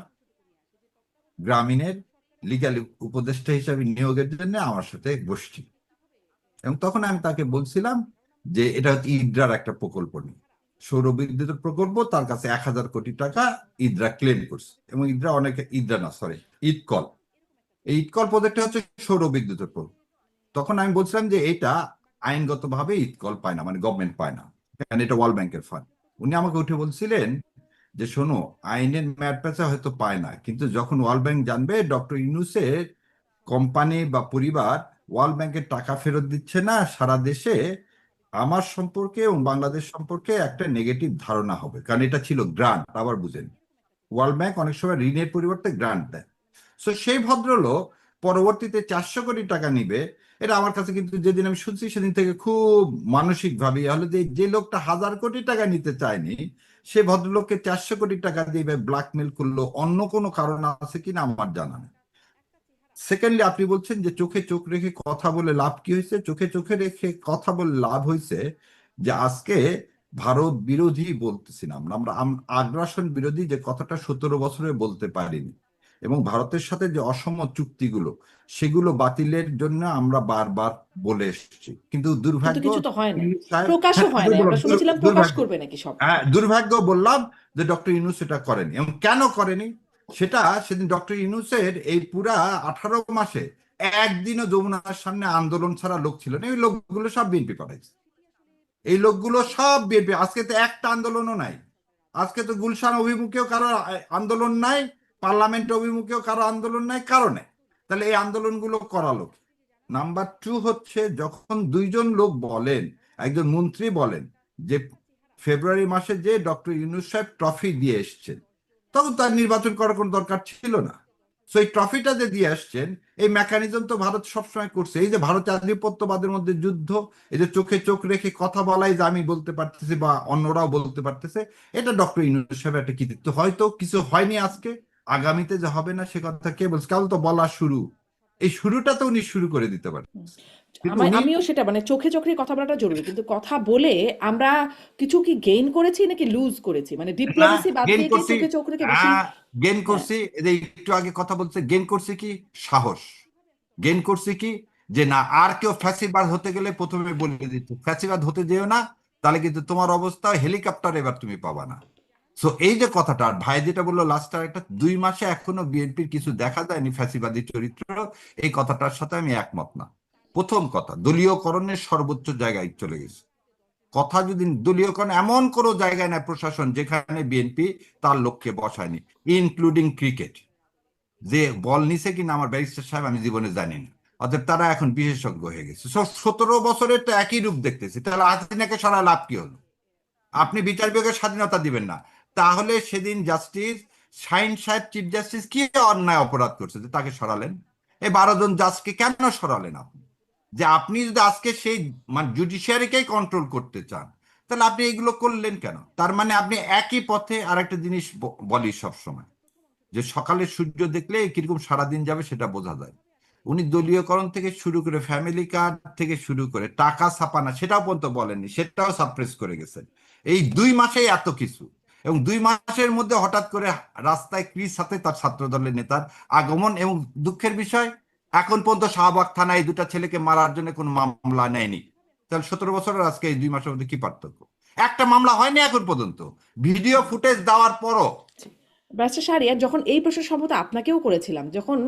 গ্রামীণের লিগ্যাল উপদেষ্টা হিসাবে নিয়োগের জন্য আমার সাথে বসছিল, এবং তখন আমি তাকে বলছিলাম যে এটা হচ্ছে ইদ্রার একটা প্রকল্প নিয়ে, সৌর বিদ্যুতের প্রকল্প, তার কাছে 1000 কোটি টাকা ইদ্রা ক্লেম করছে, এবং ইদ্রা অনেক, ইদ্রা না সরি, ইটকল, এই ইটকল প্রজেক্টটা হচ্ছে সৌর বিদ্যুতের প্রকল্প। তখন আমি বলছিলাম যে এটা আইনগতভাবে ইটকল পায় না, মানে গভর্নমেন্ট পায় না, কারণ এটা ওয়ার্ল্ড ব্যাংকের ফান্ড। উনি আমাকে উঠে বলছিলেন যে শোনো, আইনের ম্যাট প্যাচা হয়তো পায় না, কিন্তু যখন ওয়ার্ল্ড ব্যাংক জানবে ডক্টর ইউনূসের কোম্পানি বা পরিবার ওয়ার্ল্ড ব্যাংকের টাকা ফেরত দিচ্ছে না, সারা দেশে আমার সম্পর্কে এবং বাংলাদেশ সম্পর্কে একটা নেগেটিভ ধারণা হবে, কারণ এটা ছিল গ্রান্ট। আবার বুঝেন, ওয়ার্ল্ড ব্যাংক অনেক সময় ঋণের পরিবর্তে গ্রান্ট দেয়। সো সেই ভদ্রলোক পরবর্তীতে 400 কোটি টাকা নিবে, এটা আমার কাছে কিন্তু যেদিন আমি শুনছি সেদিন থেকে খুব মানসিক ভাবে হলো যে যে লোকটা 1000 কোটি টাকা নিতে চায়নি, সে ভদ্রলোককে 400 কোটি টাকা দিয়ে ব্ল্যাকমেল করলো, অন্য কোনো কারণ আছে কিনা আমার জানা নেই। সেকেন্ডলি, আপনি বলছেন যে চোখে চোখ রেখে কথা বলে লাভ কি হয়েছে? চোখে চোখে রেখে কথা বলে লাভ হয়েছে যে আজকে ভারত বিরোধী বলতেছি না আমরা, আমরা আগ্রাসন বিরোধী যে কথাটা 17 বছরে বলতে পারিনি, এবং ভারতের সাথে যে অসম চুক্তিগুলো সেগুলো বাতিলের জন্য আমরা বারবার বলে এসেছি, কিন্তু কিন্তু দুর্ভাগ্য কিছু তো হয় নাই, সাহেব, প্রকাশও হয় নাই, আমরা শুনেছিলাম প্রকাশ দুর্ভাগ্য, করবে নাকি সব। হ্যাঁ দুর্ভাগ্য বললাম যে ডক্টর ইউনূস এটা করেনি। এবং কেন করেনি সেটা, সেদিন ডক্টর ইউনূসের এই পুরা 18 মাসে একদিনও যমুনার সামনে আন্দোলন ছাড়া লোক ছিল না, এই লোকগুলো সব বিএনপি পাঠাইছে, এই লোকগুলো সব বিএনপি। আজকে তো একটা আন্দোলনও নাই, আজকে তো গুলশান অভিমুখেও কারো আন্দোলন নাই, পার্লামেন্ট অভিমুখেও কারো আন্দোলন নাই, কারণে তাহলে এই আন্দোলনগুলো করালো। নাম্বার 2 হচ্ছে, যখন দুইজন লোক বলেন, একজন মন্ত্রী বলেন যে ফেব্রুয়ারি মাসে যে ডক্টর ইউনূস সাহেব ট্রফি দিয়ে এসছেন, তখন তার নির্বাচন করার কোনো দরকার ছিল না। সো এই ট্রফিটা যে দিয়ে আসছেন, এই মেকানিজম তো ভারত সবসময় করছে। এই যে ভারতের আধিপত্যবাদের মধ্যে যুদ্ধ, এই যে চোখে চোখ রেখে কথা বলাই, যে আমি বলতে পারতেছি বা অন্যরাও বলতে পারতেছে, এটা ডক্টর ইউনূস সাহেবের একটা কৃতিত্ব। হয়তো কিছু হয়নি আজকে, আগামীতে যে হবে না সে কথা কে বলছে? কাল তো বলা শুরু, এই শুরুটা তো উনি শুরু করে দিতে পারেন, কিন্তু উনি আমিও সেটা, মানে চোখে চোখে কথা বলাটা জরুরি, কিন্তু কথা বলে আমরা কিছু কি গেইন করেছি নাকি লুজ করেছি? মানে না ডিপ্লোমেসি বাদ গেন দিয়ে কি করছি, চোখে চোখ রেখে বেশি? গেন হ্যাঁ, করছি, এই যে একটু আগে কথা বলছে, গেন করছি কি সাহস, গেন করছি কি যে না আর কেউ ফ্যাসিবাদ হতে গেলে প্রথমে বলে দিত ফ্যাসিবাদ হতে যেও না, তাহলে কিন্তু তোমার অবস্থা হেলিকপ্টার এবার তুমি পাবা না। সো এই যে কথাটা, আর ভাই যেটা বললো লাস্ট, একটা 2 মাসে এখনো বিএনপির কিছু দেখা যায়নি ফ্যাসিবাদী চরিত্র, এই কথাটার সাথে আমি একমত না। প্রথম কথা, দলীয়করণের সর্বোচ্চ জায়গায় চলে গেছে কথা। যদি দলীয়করণ এমন কোনো জায়গায় না প্রশাসন যেখানে বিএনপি তার লক্ষ্যে বসায়নি, ইনক্লুডিং ক্রিকেট, যে বল নিছে কিনা আমার ব্যারিস্টার সাহেব আমি জীবনে জানি না, অতএব তারা এখন বিশেষজ্ঞ হয়ে গেছে। 17 বছরের তো একই রূপ দেখতেছি, তাহলে হাসিনাকে সরা লাভ কি হলো? আপনি বিচার বিভাগের স্বাধীনতা দিবেন না, তাহলে সেদিন জাস্টিস শাহিন সাহেব, চিফ জাস্টিস কি অন্যায় অপরাধ করছে যে তাকে সরালেন? এই 12 জন জাজকে কেন সরালেন আপনি? যে আপনি যদি আজকে সেই মানে জুডিশিয়ারিকেই কন্ট্রোল করতে চান, তাহলে আপনি এগুলো করলেন কেন? তার মানে আপনি একই পথে। আর একটা জিনিস বলি সবসময়, যে সকালে সূর্য দেখলে কিরকম সারাদিন যাবে সেটা বোঝা যায়। উনি দলীয়করণ থেকে শুরু করে ফ্যামিলি কার্ড থেকে শুরু করে টাকা ছাপানা সেটাও পর্যন্ত বলেননি, সেটাও সাপ্রেস করে গেছেন। এই 2 মাসেই এত কিছু, এবং 2 মাসের মধ্যে হঠাৎ করে রাস্তায় ক্রিস হাতে তার ছাত্র দলের নেতার আগমন, এবং দুঃখের বিষয় এখন পর্যন্ত শাহবাগ থানায় এই 2টা ছেলেকে মারার জন্য কোনো মামলা নেয়নি। তাহলে 17 বছরের আজকে এই 2 মাসের মধ্যে কি পার্থক্য? একটা মামলা হয়নি এখন পর্যন্ত, ভিডিও ফুটেজ দেওয়ার পরও। ব্যারিস্টার শাহরিয়ার, যখন এই প্রশ্ন সম্ভবত আপনাকেও করেছিলাম, যখন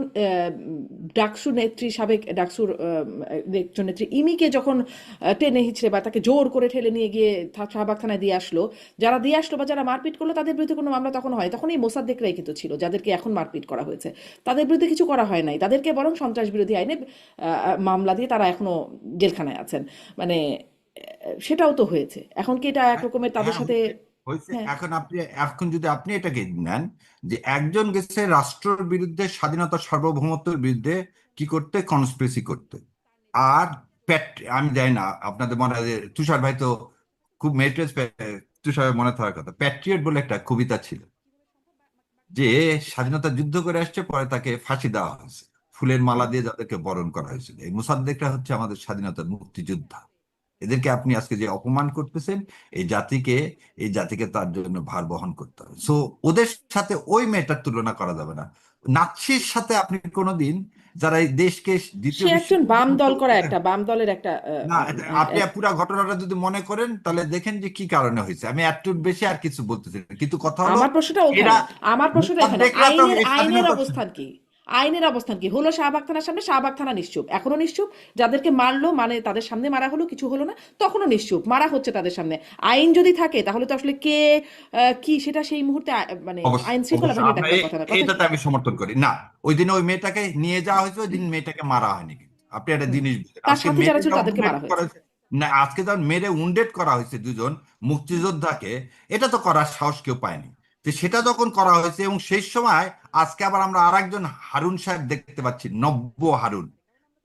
ডাকসু নেত্রী, সাবেক ডাকসুর একজন নেত্রী ইমিকে যখন টেনে হিচড়ে বা তাকে জোর করে ঠেলে নিয়ে গিয়ে শাহবাগ থানায় দিয়ে আসলো, যারা দিয়ে আসলো বা যারা মারপিট করলো তাদের বিরুদ্ধে কোনো মামলা তখন হয়, তখন এই মোসাদ্দেকরাই কিন্তু ছিল যাদেরকে এখন মারপিট করা হয়েছে। তাদের বিরুদ্ধে কিছু করা হয় নাই, তাদেরকে বরং সন্ত্রাস বিরোধী আইনে মামলা দিয়ে তারা এখনো জেলখানায় আছেন। মানে সেটাও তো হয়েছে। এখন কি এটা এক রকমের তাদের হ্যাঁ, সাথে? হয়েছে। হ্যাঁ, এখন যদি আপনি এটাকে নেন যে একজন গেছে রাষ্ট্রের বিরুদ্ধে, স্বাধীনতা সার্বভৌমত্বের বিরুদ্ধে কি করতে, কনস্পিরেসি করতে। আর প্যাট আমি জানি না আপনাদের মনে হয় যে তুষার ভাই তো খুব মেরিটোরিয়াস, তুষার ভাই মনে থাকার কথা, প্যাট্রিয়ট বলে একটা কবিতা ছিল, যে স্বাধীনতা যুদ্ধ করে আসছে, পরে তাকে ফাঁসি দেওয়া হয়েছে, ফুলের মালা দিয়ে যাদেরকে বরণ করা হয়েছিল। এই মোসাদ্দেকরা হচ্ছে আমাদের স্বাধীনতার মুক্তিযোদ্ধা। এদেরকে আপনি আজকে যে অপমান করতেছেন, এই জাতিকে এই জাতিকে তার জন্য ভার বহন করতে হবে। সো ওদের সাথে ওই মেয়েটার তুলনা করা যাবে না। নাৎসির সাথে আপনি কোনোদিন, যারা এই দেশকে সে দ্বিতীয় একজন বাম দল করা, বিশ্বযুদ্ধ, একটা বাম দলের একটা না আপনি পুরো ঘটনাটা যদি মনে করেন তাহলে দেখেন যে কি কারণে হয়েছে। আমি একটু বেশি আর কিছু বলতেছি না, কিন্তু কথা হলো আমার প্রশ্নটা এরা ওখানে, আমার প্রশ্নটা এখানে, মুসাদ্দেকরা তো আইনের এই আইনের স্বাধীনতা, অবস্থান কি? আইনের অবস্থান কি হলো? শাহবাগ থানার সামনে শাহবাগ থানা নিশ্চুপ, এখনো নিশ্চুপ। যাদেরকে মারলো, মানে তাদের সামনে মারা হলো, কিছু হলো না, তখনও নিশ্চুপ, মারা হচ্ছে তাদের সামনে। আইন যদি থাকে তাহলে তো আসলে কে কি সেটা সেই মুহূর্তে মানে আইন শৃঙ্খলা অবশ্যই বাহিনী আপনার দেখার কথা না, কথা এটাতে কি? আমি সমর্থন করি না। ওই দিন ওই মেয়েটাকে নিয়ে যাওয়া হয়েছে, ওই দিন মেয়েটাকে মারা হয়নি। কিন্তু আপনি একটা হুম, জিনিস বুঝলেন, তার আজকে সাথে যারা মেরে ছিল যখন তাদেরকে মারা করা হয়েছে। হয়েছে, না আজকে যখন মেরে উন্ডেড করা হয়েছে দুজন মুক্তিযোদ্ধাকে, এটা তো করার সাহস কেউ পায়নি। তো সেটা যখন করা হয়েছে, এবং সেই সময় আজকে আবার আমরা আরেকজন হারুন সাহেব দেখতে পাচ্ছি, নব্য হারুন।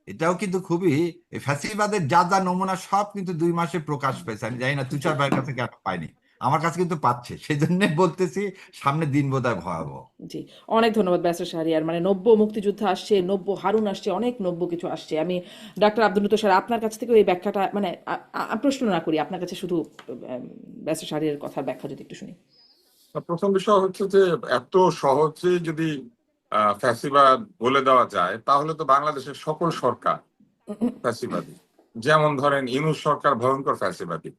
এটাও কিন্তু খুবই, এই ফ্যাসিবাদের যা যা নমুনা সব কিন্তু 2 মাসে প্রকাশ পেয়েছে। আমি জানি না জি, তুষার ভাইয়ের কাছে কেন পাইনি, আমার কাছে কিন্তু পাচ্ছে। সেই জন্য বলতেছি সামনে দিন বোধহয় ভয়াবহ। জি, অনেক ধন্যবাদ ব্যারিস্টার শাহরিয়ার। মানে নব্য মুক্তিযুদ্ধ আসছে, নব্য হারুন আসছে, অনেক নব্য কিছু আসছে। আমি ডাক্তার আব্দুল লতিফ স্যার আপনার কাছ থেকে এই ব্যাখ্যাটা, মানে প্রশ্ন না করি, আপনার কাছে শুধু ব্যারিস্টার শাহরিয়ারের কথার ব্যাখ্যা যদি একটু শুনি। প্রথম বিষয় হচ্ছে যে এত সহজে যদি ফ্যাসিবাদ বলে দেওয়া যায়, তাহলে তো বাংলাদেশের সকল সরকার ফ্যাসিবাদী। যেমন ধরেন ইউনূস সরকার ভয়ঙ্কর ফ্যাসিবাদী।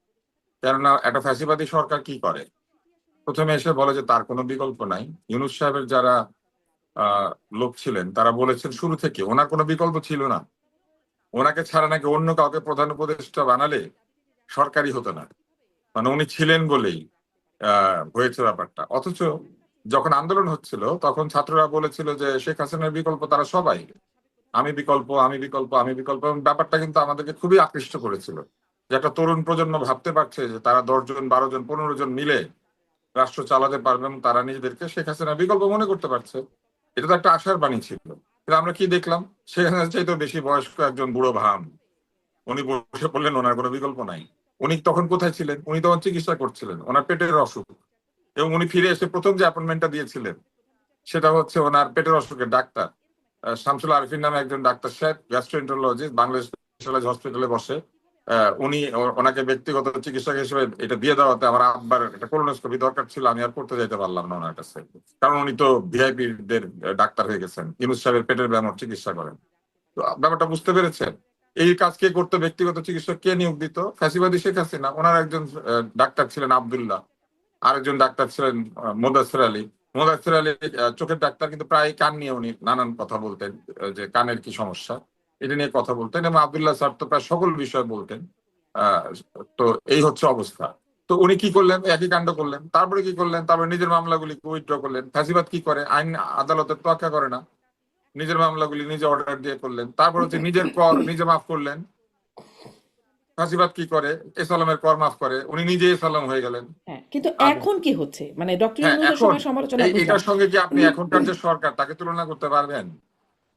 কেননা একটা ফ্যাসিবাদী সরকার কি করে, প্রথমে এসে বলে যে তার কোনো বিকল্প নাই। ইউনূস সাহেবের যারা আহ লোক ছিলেন তারা বলেছেন শুরু থেকে ওনার কোনো বিকল্প ছিল না, ওনাকে ছাড়া নাকি অন্য কাউকে প্রধান উপদেষ্টা বানালে সরকারি হতো না, মানে উনি ছিলেন বলেই হয়েছে ব্যাপারটা। অথচ যখন আন্দোলন হচ্ছিল তখন ছাত্ররা বলেছিল যে শেখ হাসিনার বিকল্প তারা সবাই, আমি বিকল্প, আমি বিকল্প, আমি বিকল্প। এবং ব্যাপারটা কিন্তু আমাদেরকে খুবই আকৃষ্ট করেছিল, যে একটা তরুণ প্রজন্ম ভাবতে পারছে যে তারা 10 জন, 12 জন, 15 জন মিলে রাষ্ট্র চালাতে পারবে এবং তারা নিজেদেরকে শেখ হাসিনার বিকল্প মনে করতে পারছে। এটা তো একটা আশার বাণী ছিল। কিন্তু আমরা কি দেখলাম, শেখ হাসিনার চাইতেও বেশি বয়স্ক একজন বুড়ো ভাম উনি বসে পড়লেন, ওনার কোনো বিকল্প নাই। উনি তখন কোথায় ছিলেন? উনি তখন চিকিৎসা করছিলেন, ওনার পেটের অসুখ। এবং উনি ফিরে এসে প্রথম যে অ্যাপয়েন্টমেন্টটা দিয়েছিলেন সেটা হচ্ছে ওনার পেটের অসুখের ডাক্তার শামসুল আরিফিন নামে একজন ডাক্তার সাহেব, গ্যাস্ট্রোএন্টারোলজিস্ট, বাংলাদেশ স্পেশালাইজড হসপিটালে বসে। উনি ওনাকে ব্যক্তিগত চিকিৎসক হিসেবে এটা দিয়ে দেওয়াতে আমার আব্বার একটা কোলোনোস্কোপি দরকার ছিল, আমি আর করতে যাইতে পারলাম না ওনার কাছে, কারণ উনি তো ভিআইপি দের ডাক্তার হয়ে গেছেন, ইউনূস সাহেবের পেটের ব্যায়ামের চিকিৎসা করেন। তো ব্যাপারটা বুঝতে পেরেছেন? এই কাজ কে করতে, ব্যক্তিগত চিকিৎসক কে নিয়োগ দিত? ফ্যাসিবাদী শেখ হাসিনা। ওনার একজন ডাক্তার ছিলেন আব্দুল্লাহ, আরেকজন ডাক্তার ছিলেন মোদাসের আলী। মোদাসের আলী চোখের ডাক্তার, কিন্তু প্রায় কান নিয়ে উনি নানান কথা বলতেন, যে কানের কি সমস্যা এটা নিয়ে কথা বলতেন। এবং আব্দুল্লাহ স্যার তো প্রায় সকল বিষয় বলতেন। আহ তো এই হচ্ছে অবস্থা। তো উনি কি করলেন? একই কাণ্ড করলেন। তারপরে কি করলেন? তারপরে নিজের মামলাগুলি উইথড্র করলেন। ফ্যাসিবাদ কি করে? আইন আদালতের তোয়াক্কা করে না, নিজের মামলাগুলি নিজে অর্ডার দিয়ে করলেন। তারপর হচ্ছে নিজের কর নিজে মাফ করলেন। ফাঁসিবাদ কি করে? এসালামের কর মাফ করে, উনি নিজে এসালাম হয়ে গেলেন। হ্যাঁ, কিন্তু আর এখন কি হচ্ছে, মানে ডক্টর হ্যাঁ, ইউনূসের এখন সময় সমালোচনা বুঝলাম। এটার সঙ্গে কি আপনি এখনকার যে সরকার তাকে তুলনা করতে পারবেন?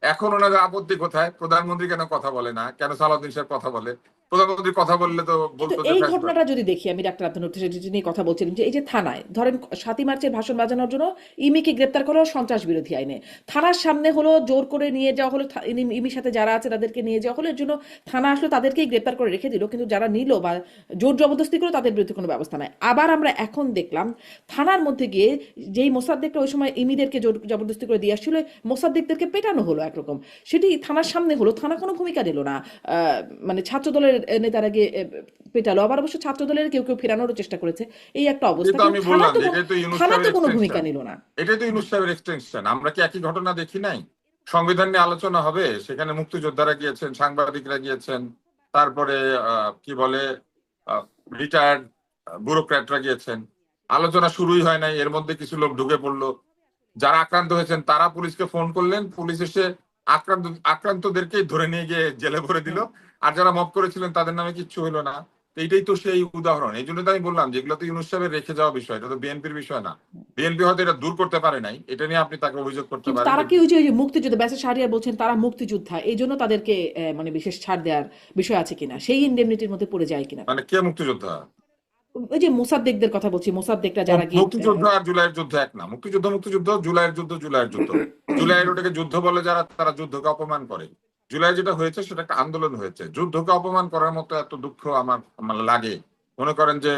এখন ওনাদের আপত্তি কোথায়? প্রধানমন্ত্রী কেন কথা বলে না? কেন সালাউদ্দিন সাহেব কথা বলে? প্রধানমন্ত্রী কথা বললে তো কিন্তু বলতো যে এই ফ্যাসিবাদ। ঘটনাটা যদি দেখি, আমি ডাক্তার আব্দুল লতিফ যেটি নিয়ে কথা বলছিলাম, যে এই যে থানায় ধরেন 7ই মার্চের ভাষণ বাজানোর জন্য ইমিকে গ্রেপ্তার করা হলো সন্ত্রাস বিরোধী আইনে, থানার সামনে হলো, জোর করে নিয়ে যাওয়া হলো, ইমির সাথে যারা আছে তাদেরকে নিয়ে যাওয়া হলো, এর জন্য থানা আসলো, তাদেরকেই গ্রেপ্তার করে রেখে দিল, কিন্তু যারা নিল বা জোর জবরদস্তি করলো তাদের বিরুদ্ধে কোনো ব্যবস্থা নাই। আবার আমরা এখন দেখলাম থানার মধ্যে গিয়ে যেই মোসাদ্দেকটা ওই সময় ইমিদেরকে জোর জবরদস্তি করে দিয়ে আসছিল, মোসাদ্দেকদেরকে পেটানো হলো একরকম, সেটি থানার সামনে হলো, থানা কোনো ভূমিকা নিল না। মানে ছাত্র দলের দলের নেতারা গিয়ে পেটালো, আবার অবশ্য ছাত্র দলের কেউ কেউ ফেরানোরও চেষ্টা করেছে, এই একটা অবস্থা। কিন্তু কিন্তু আমি থানা বললাম তো যে এটাই তো ইউনূস থানা তো সাহেবের কোনো ভূমিকা এক্সটেনশন, নিল না। এটাই তো ইউনূস সাহেবের এক্সটেনশন। আমরা কি একই ঘটনা দেখি নাই? সংবিধান নিয়ে আলোচনা হবে, সেখানে মুক্তিযোদ্ধারা গিয়েছেন, সাংবাদিকরা গিয়েছেন, তারপরে কি বলে রিটায়ার্ড ব্যুরোক্র্যাটরা গিয়েছেন। আলোচনা শুরুই হয় নাই, এর মধ্যে কিছু লোক ঢুকে পড়লো। যারা আক্রান্ত হয়েছেন তারা পুলিশকে ফোন করলেন, পুলিশ এসে আক্রান্তদেরকেই ধরে নিয়ে গিয়ে জেলে ভরে দিল, আর যারা মব করেছিলেন তাদের নামে কিচ্ছু হলো না। তো এইটাই তো সেই উদাহরণ। এই জন্য তো আমি বললাম যে এগুলো তো ইউনূস সাহেবের রেখে যাওয়া বিষয়, এটা তো বিএনপির বিষয় না। বিএনপি হয়তো এটা দূর করতে পারে নাই, এটা নিয়ে আপনি তাকে অভিযোগ করতে কিন্তু পারেন তারা যে কি ওই যে মুক্তিযুদ্ধ, ব্যাসের শাহরিয়ার বলছেন তারা মুক্তিযোদ্ধা, এই জন্য তাদেরকে মানে বিশেষ ছাড় দেওয়ার বিষয় আছে কিনা, সেই ইনডেমনিটির মধ্যে পড়ে যায় কিনা মানে তারা। কে মুক্তিযোদ্ধা? ওই যে মোসাদ্দেকদের কথা বলছি, মোসাদ্দেকরা ও, যারা গিয়ে মুক্তিযুদ্ধ আর জুলাইয়ের যুদ্ধ এক না। মুক্তিযুদ্ধ মুক্তিযুদ্ধ, জুলাইয়ের যুদ্ধ জুলাইয়ের যুদ্ধ। জুলাইয়ের ওটাকে যুদ্ধ বলে যারা, তারা যুদ্ধকে অপমান করে। জুলাই যেটা হয়েছে সেটা একটা আন্দোলন হয়েছে। যুদ্ধকে অপমান করার মতো এত দুঃখ আমার আমার লাগে। মনে করেন যে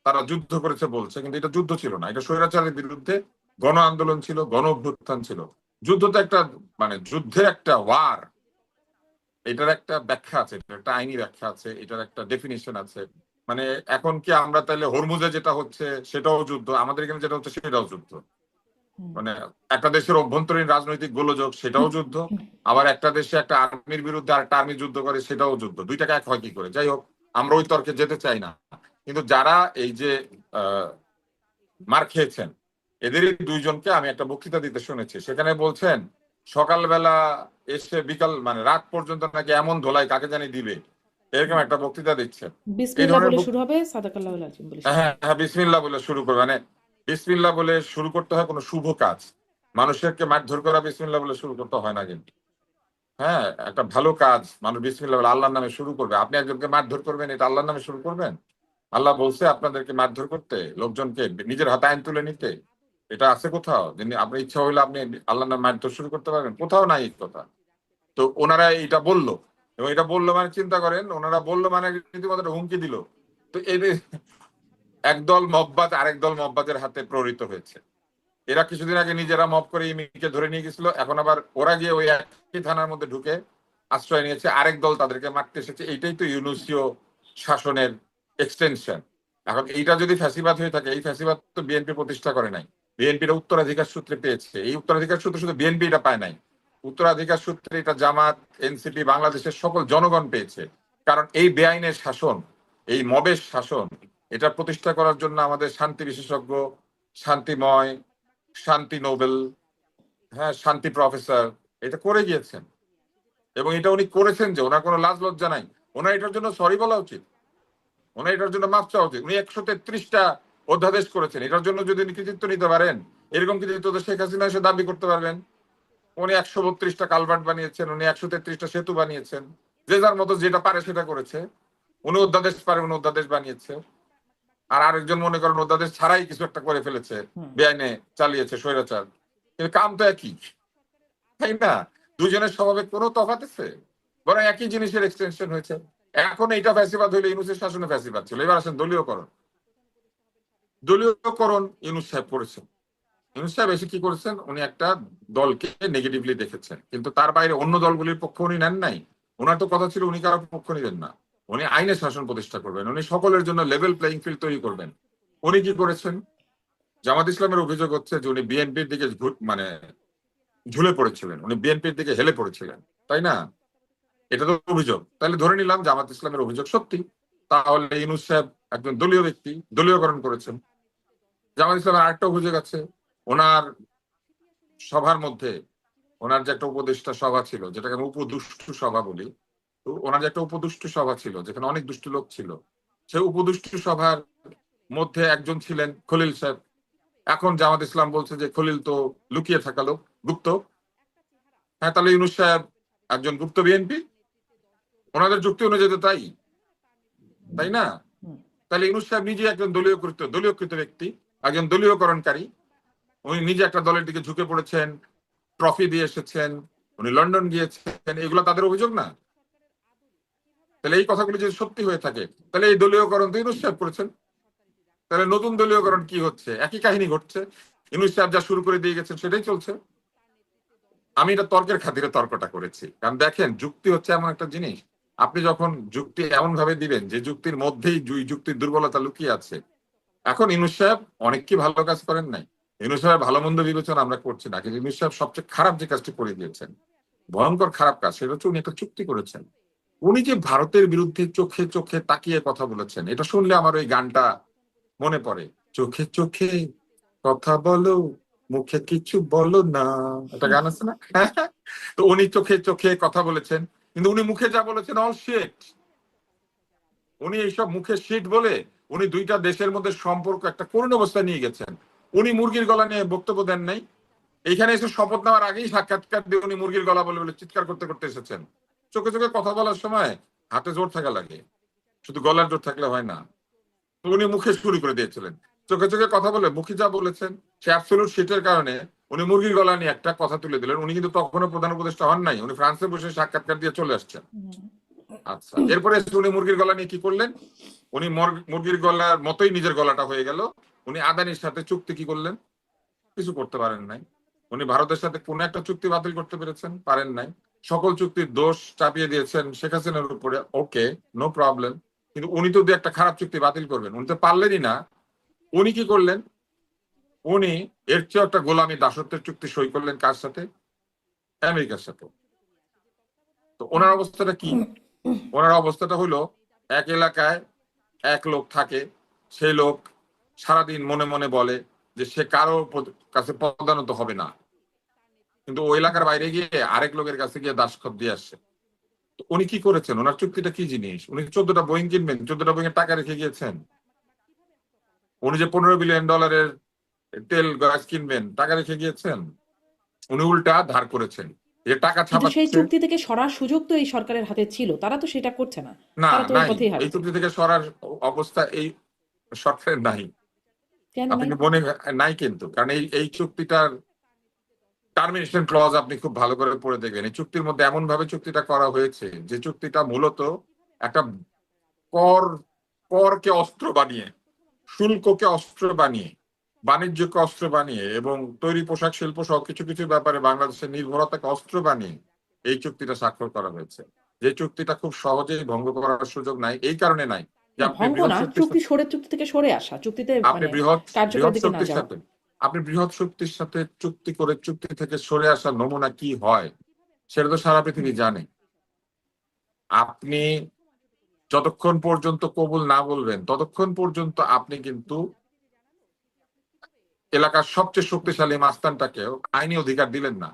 তারা যুদ্ধ করেছে বলছে, কিন্তু এটা যুদ্ধ ছিল না, এটা স্বৈরাচারের বিরুদ্ধে গণ আন্দোলন ছিল, গণ অভ্যুত্থান ছিল। যুদ্ধ তো একটা, মানে যুদ্ধের একটা ওয়ার, এটার একটা ব্যাখ্যা আছে, এটার একটা আইনি ব্যাখ্যা আছে, এটার একটা ডেফিনিশন আছে। মানে এখন কি আমরা তাহলে হরমুজে যেটা হচ্ছে সেটাও যুদ্ধ, আমাদের এখানে যেটা হচ্ছে সেটাও যুদ্ধ? মানে একটা দেশের অভ্যন্তরীণ রাজনৈতিক গোলযোগ সেটাও যুদ্ধ, আবার একটা দেশে একটা আর্মির বিরুদ্ধে আরেকটা আর্মি যুদ্ধ করে সেটাও যুদ্ধ। দুইটাকে এক হয় কি করে? যাই হোক, আমরা ওই তর্কে যেতে চাই না। কিন্তু যারা এই যে মার খেয়েছেন, এদেরই দুইজনকে আমি একটা বক্তৃতা দিতে শুনেছি, সেখানে বলছেন সকালবেলা এসে বিকাল মানে রাত পর্যন্ত নাকি এমন ধোলাই কাকে জানি দিবে, এরকম একটা বক্তৃতা দিচ্ছেন। এই বিসমিল্লাহ ধরনের বলে শুরু হবে, সাদাকাল্লাহ আলাইকুম বলে শেষ হ্যাঁ হবে। হ্যাঁ, বিসমিল্লাহ বলে শুরু করবে। মানে বিসমিল্লাহ বলে শুরু করতে হয় কোনো শুভ কাজ, মানুষকে মারধর করা বিসমিল্লাহ বলে শুরু করতে হয় না কিন্তু। হ্যাঁ, একটা ভালো কাজ মানুষ বিসমিল্লাহ বলে আল্লাহর নামে শুরু করবে। আপনি একজনকে মারধর করবেন, এটা আল্লাহর নামে শুরু করবেন? আল্লাহ বলছে আপনাদেরকে মারধর করতে, লোকজনকে নিজের হাতে আইন তুলে নিতে? এটা আছে কোথাও? যিনি আপনার ইচ্ছা হইলে আপনি আল্লাহর নামে মারধর শুরু করতে পারবেন? কোথাও নাই এই কথা। তো ওনারা এটা বললো, এবং এটা বললো মানে চিন্তা করেন, ওনারা বললো মানে রীতিমতো একটা হুমকি দিল। তো এই একদল মববাজ আরেক দল মববাজের হাতে প্রহৃত হয়েছে। এরা কিছুদিন আগে নিজেরা মব করে ইমিকে ধরে নিয়ে গেছিল, এখন আবার ওরা গিয়ে ওই একই থানার মধ্যে ঢুকে আশ্রয় নিয়েছে, আরেক দল তাদেরকে মারতে এসেছে। এইটাই তো ইউনূসীয় শাসনের এক্সটেনশন। এখন এইটা যদি ফ্যাসিবাদ হয়ে থাকে, এই ফ্যাসিবাদ তো বিএনপি প্রতিষ্ঠা করে নাই, বিএনপির উত্তরাধিকার সূত্রে পেয়েছে। এই উত্তরাধিকার সূত্রে শুধু বিএনপি এটা পায় নাই, উত্তরাধিকার সূত্রে এটা জামাত, এনসিপি, বাংলাদেশের সকল জনগণ পেয়েছে। কারণ এই বেআইনের শাসন, এই মবের শাসন, এটা প্রতিষ্ঠা করার জন্য আমাদের শান্তি বিশেষজ্ঞ, শান্তিময়, শান্তি নোবেল, হ্যাঁ শান্তি প্রফেসর এটা করে গিয়েছেন। এবং এটা উনি করেছেন যে ওনার কোনো লাজ লজ্জা নাই। ওনার এটার জন্য সরি বলা উচিত, ওনার এটার জন্য মাফ চাওয়া উচিত। উনি 133টা অধ্যাদেশ করেছেন, এটার জন্য যদি উনি কৃতিত্ব নিতে পারেন, এরকম কৃতিত্ব তো শেখ হাসিনা এসে দাবি করতে পারবেন। উনি 132টা কালভার্ট বানিয়েছেন, উনি 133টা সেতু বানিয়েছেন, যে যার মতো যেটা পারে সেটা করেছে। উনি অধ্যাদেশ পারে, উনি অধ্যাদেশ বানিয়েছে। আর আরেকজন মনে করেন অধ্যাদেশ ছাড়াই কিছু একটা করে ফেলেছে, বেআইনে চালিয়েছে, স্বৈরাচার। কিন্তু কাম তো একই, তাই না? দুজনের স্বভাবে কোনো তফাৎ আছে? বরং একই জিনিসের এক্সটেনশন হয়েছে। এখন এইটা ফ্যাসিবাদ হইলে ইউনূসের শাসনে ফ্যাসিবাদ ছিল। এবার আসেন দলীয়করণ। দলীয়করণ ইউনূস সাহেব করেছেন। ইউনূস সাহেব এসে কি করেছেন, উনি একটা দলকে নেগেটিভলি দেখেছেন, কিন্তু তার বাইরে অন্য দলগুলির পক্ষ উনি নেন নাই। ওনার তো কথা ছিল উনি কারো পক্ষ নিবেন না, উনি আইনের শাসন প্রতিষ্ঠা করবেন, উনি সকলের জন্য লেভেল প্লেইং ফিল্ড তৈরি করবেন। উনি কি করেছেন? জামাত ইসলামের অভিযোগ হচ্ছে যে উনি বিএনপির দিকে মানে ঝুলে পড়েছিলেন, উনি বিএনপির দিকে হেলে পড়েছিলেন, তাই না? এটা তো অভিযোগ। তাহলে ধরে নিলাম জামাত ইসলামের অভিযোগ সত্যি, তাহলে ইউনূস সাহেব একজন দলীয় ব্যক্তি, দলীয়করণ করেছেন। জামাত ইসলামের আরেকটা অভিযোগ আছে, ওনার সভার মধ্যে ওনার যে একটা উপদেষ্টা সভা ছিল, যেটাকে আমি উপদুষ্টু সভা বলি, তো ওনার যে একটা উপদুষ্টু সভা ছিল যেখানে অনেক দুষ্টু লোক ছিল, সেই উপদুষ্টু সভার মধ্যে একজন ছিলেন খলিল সাহেব। এখন জামাত ইসলাম বলছে যে খলিল তো লুকিয়ে থাকা লোক, গুপ্ত। হ্যাঁ, তাহলে ইউনূস সাহেব একজন গুপ্ত বিএনপি, ওনাদের যুক্তি অনুযায়ী তো তাই, তাই না? তাহলে ইউনূস সাহেব নিজে একজন দলীয়কৃত ব্যক্তি, একজন দলীয়করণকারী। উনি নিজে একটা দলের দিকে ঝুঁকে পড়েছেন, ট্রফি দিয়ে এসেছেন, উনি লন্ডন গিয়েছেন, এগুলো তাদের অভিযোগ না? তাহলে এই কথাগুলো যদি সত্যি হয়ে থাকে, তাহলে এই দলীয়করণ তো ইউনূস সাহেব করেছেন। তাহলে নতুন দলীয়করণ কি হচ্ছে? একই কাহিনী ঘটছে, ইউনূস সাহেব যা শুরু করে দিয়ে গেছেন সেটাই চলছে। আমি এটা তর্কের খাতিরে তর্কটা করেছি, কারণ দেখেন যুক্তি হচ্ছে এমন একটা জিনিস, আপনি যখন যুক্তি এমন ভাবে দিবেন যে যুক্তির মধ্যেই যুক্তির দুর্বলতা লুকিয়ে আছে। এখন ইউনূস সাহেব অনেক কি ভালো কাজ করেন নাই? ইউনূস সাহেব ভালো মন্দ বিবেচনা আমরা করছি না, কিন্তু ইউনূস সাহেব সবচেয়ে খারাপ যে কাজটি করে দিয়েছেন, ভয়ঙ্কর খারাপ কাজ, সেটা হচ্ছে উনি একটা চুক্তি করেছেন। উনি যে ভারতের বিরুদ্ধে চোখে চোখে তাকিয়ে কথা বলেছেন, এটা শুনলে আমার ওই গানটা মনে পড়ে, চোখে চোখে কথা বলো, মুখে কিছু বলো না, একটা গান আছে না? তো উনি চোখে চোখে কথা বলেছেন, কিন্তু উনি মুখে যা বলেছেন অল শিট। উনি এইসব মুখে শিট বলে উনি দুইটা দেশের মধ্যে সম্পর্ক একটা করুণ অবস্থায় নিয়ে গেছেন। উনি মুরগির গলা নিয়ে বক্তব্য দেন নাই, এইখানে এসে শপথ নেওয়ার আগেই সাক্ষাৎকার দিয়ে উনি মুরগির গলা বলে বলে চিৎকার করতে করতে এসেছেন। চোখে চোখে কথা বলার সময় হাতে জোর থাকা লাগে, শুধু গলার জোর থাকলে হয় না। তো উনি মুখে শুরু করে দিয়েছিলেন, চোখে চোখে কথা বলে মুখে যা বলেছেন সে অ্যাবসলিউট শিটের কারণে উনি মুরগির গলা নিয়ে একটা কথা তুলে দিলেন। উনি কিন্তু তখনও প্রধান উপদেষ্টা হন নাই, উনি ফ্রান্সে বসে সাক্ষাৎকার দিয়ে চলে আসছেন। আচ্ছা, এরপরে উনি মুরগির গলা নিয়ে কি করলেন? উনি মুরগির গলার মতোই নিজের গলাটা হয়ে গেল। উনি আদানির সাথে চুক্তি কি করলেন? কিছু করতে পারেন নাই। উনি ভারতের সাথে কোন একটা চুক্তি বাতিল করতে পেরেছেন? পারেন নাই। সকল চুক্তির দোষ চাপিয়ে দিয়েছেন শেখ হাসিনার উপরে, ওকে, নো প্রবলেম। কিন্তু উনি তো একটা খারাপ চুক্তি বাতিল করবেন, উনি তো পারলেনই না। উনি কি করলেন? উনি এর চেয়ে একটা গোলামী দাসত্বের চুক্তি সই করলেন কার সাথে? আমেরিকার সাথে। তো ওনার অবস্থাটা কি? ওনার অবস্থাটা হলো, এক এলাকায় এক লোক থাকে, সেই লোক সারাদিন মনে মনে বলে যে সে কারো কাছে পদানত হবে না, কিন্তু ওই এলাকার বাইরে গিয়ে আরেক লোকের কাছে গিয়ে দাসখত দিয়ে আসছে। তো উনি কি করেছেন? ওনার চুক্তিটা কি জিনিস? উনি 14টা বোয়িং কিনবেন, 14টা বোয়িং এর টাকা রেখে গিয়েছেন। উনি যে $15 বিলিয়ন তেল গ্যাস কিনবেন, টাকা রেখে গিয়েছেন। উনি উল্টা ধার করেছেন, যে টাকা কিন্তু সেই ছাপাচ্ছে। চুক্তি থেকে সরার সুযোগ তো এই সরকারের হাতে ছিল, তারা তো সেটা করছে না, না, তারা তো ওই নাই, পথেই এই হাঁটছে। চুক্তি থেকে সরার অবস্থা এই সরকারের নাই। কেন আপনি নাই? মনে নাই, কিন্তু কারণ এই চুক্তিটার টার্মিনেশন ক্লজ আপনি খুব ভালো করে পড়ে দেখবেন। এই চুক্তির মধ্যে এমন ভাবে চুক্তিটা করা হয়েছে যে চুক্তিটা মূলত একটা কর করকে অস্ত্র বানিয়ে, শুল্ককে অস্ত্র বানিয়ে, বাণিজ্যকে অস্ত্র বানিয়ে এবং তৈরি পোশাক শিল্প সহ কিছু কিছু ব্যাপারে বাংলাদেশের নির্ভরতাকে অস্ত্র বানিয়ে এই চুক্তিটা স্বাক্ষর করা হয়েছে। যে চুক্তিটা খুব সহজেই ভঙ্গ করার সুযোগ নাই, এই কারণে নাই যে না, আপনি ভঙ্গ বৃহৎ না, শক্তির চুক্তি সরে, চুক্তি থেকে সরে আসা, চুক্তিতে আপনি মানে বৃহৎ কার্যকর বৃহৎ দিকে না শক্তির যাওয়া। সাথে আপনি বৃহৎ শক্তির সাথে চুক্তি করে চুক্তি থেকে সরে আসার নমুনা কি হয় সেটা তো সারা পৃথিবী জানে। আপনি যতক্ষণ পর্যন্ত কবুল না বলবেন ততক্ষণ পর্যন্ত আপনি কিন্তু এলাকার সবচেয়ে শক্তিশালী মাস্তানটাকেও আইনি অধিকার দিলেন না।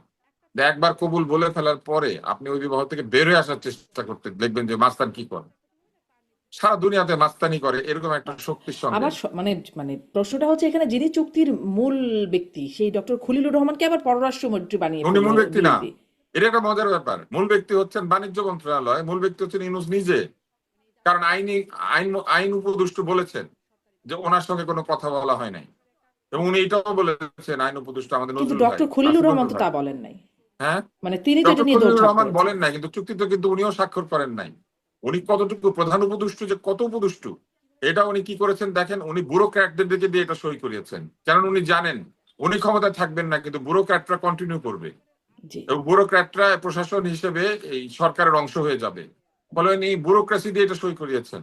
একবার কবুল বলে ফেলার পরে আপনি ওই বিবাহ থেকে বের হয়ে আসার চেষ্টা করতে দেখবেন যে মাস্তান কি করে। সারা দুনিয়াতে মাস্তানি করে এরকম একটা আচ্ছা, শক্তির আবার সঙ্গে। মানে মানে প্রশ্নটা হচ্ছে এখানে যিনি চুক্তির মূল ব্যক্তি সেই ডক্টর খলিলুর রহমানকে আবার পররাষ্ট্রমন্ত্রী বানিয়ে উনি ফেললো মূল ব্যক্তি না, বিএনপি। এটা একটা মজার ব্যাপার। মূল ব্যক্তি হচ্ছেন বাণিজ্য মন্ত্রণালয়, মূল ব্যক্তি হচ্ছেন ইউনূস নিজে। কারণ আইন উপদেষ্টা বলেছেন যে ওনার সঙ্গে কোনো কথা বলা হয় নাই, এবং উনি এটাও বলেছেন আইন উপদেষ্টা আমাদের কিন্তু নজরুল ভাই, ডক্টর খলিলুর আসিফ রহমান নজরুল তো ভাই। তা বলেন নাই, হ্যাঁ, মানে তিনি তো এটা ডক্টর নিয়ে খলিলুর দৌড়ঝাঁপ রহমান করেছেন। বলেন নাই, কিন্তু চুক্তিতে কিন্তু উনিও স্বাক্ষর করেন নাই। উনি কতটুকু প্রধান উপদেষ্টা, যে কত উপদেষ্টা এটা উনি কি করেছেন দেখেন, উনি ব্যুরোক্র্যাটদের দিকে দিয়ে এটা সই করিয়েছেন। কারণ উনি জানেন উনি ক্ষমতায় থাকবেন না, কিন্তু ব্যুরোক্র্যাটরা কন্টিনিউ করবে, জি এবং ব্যুরোক্র্যাটরা প্রশাসন হিসেবে এই সরকারের অংশ হয়ে যাবে। ফলে উনি ব্যুরোক্রেসি দিয়ে এটা সই করিয়েছেন।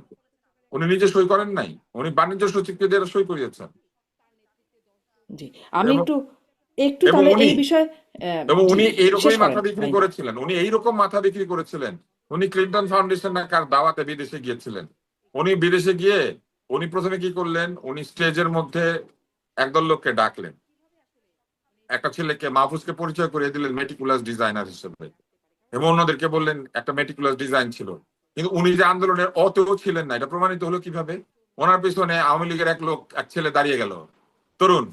উনি নিজে সই করেন নাই, উনি বাণিজ্য সচিবকে দিয়ে এটা সই করিয়েছেন। জি, আমি এবং একটু একটু এবং তাহলে উনি এই বিষয়ে এবং জি উনি শেষ এইরকমই করেন মাথা বিক্রি মাইন্ড। করেছিলেন, উনি এইরকম মাথা বিক্রি করেছিলেন। উনি ক্লিন্টন ফাউন্ডেশন না কার দাওয়াতে বিদেশে গিয়েছিলেন। উনি বিদেশে গিয়ে উনি প্রথমে কি করলেন, উনি স্টেজের মধ্যে একদল লোককে ডাকলেন, একটা ছেলেকে মাহফুজকে পরিচয় করিয়ে দিলেন মেটিকুলাস ডিজাইনার হিসেবে, এবং অন্যদেরকে বললেন একটা মেটিকুলাস ডিজাইন ছিল। কিন্তু উনি যে আন্দোলনের অতেও ছিলেন না, এটা প্রমাণিত হলো কিভাবে? ওনার পিছনে আওয়ামী লীগের এক ছেলে দাঁড়িয়ে গেল, তরুণ,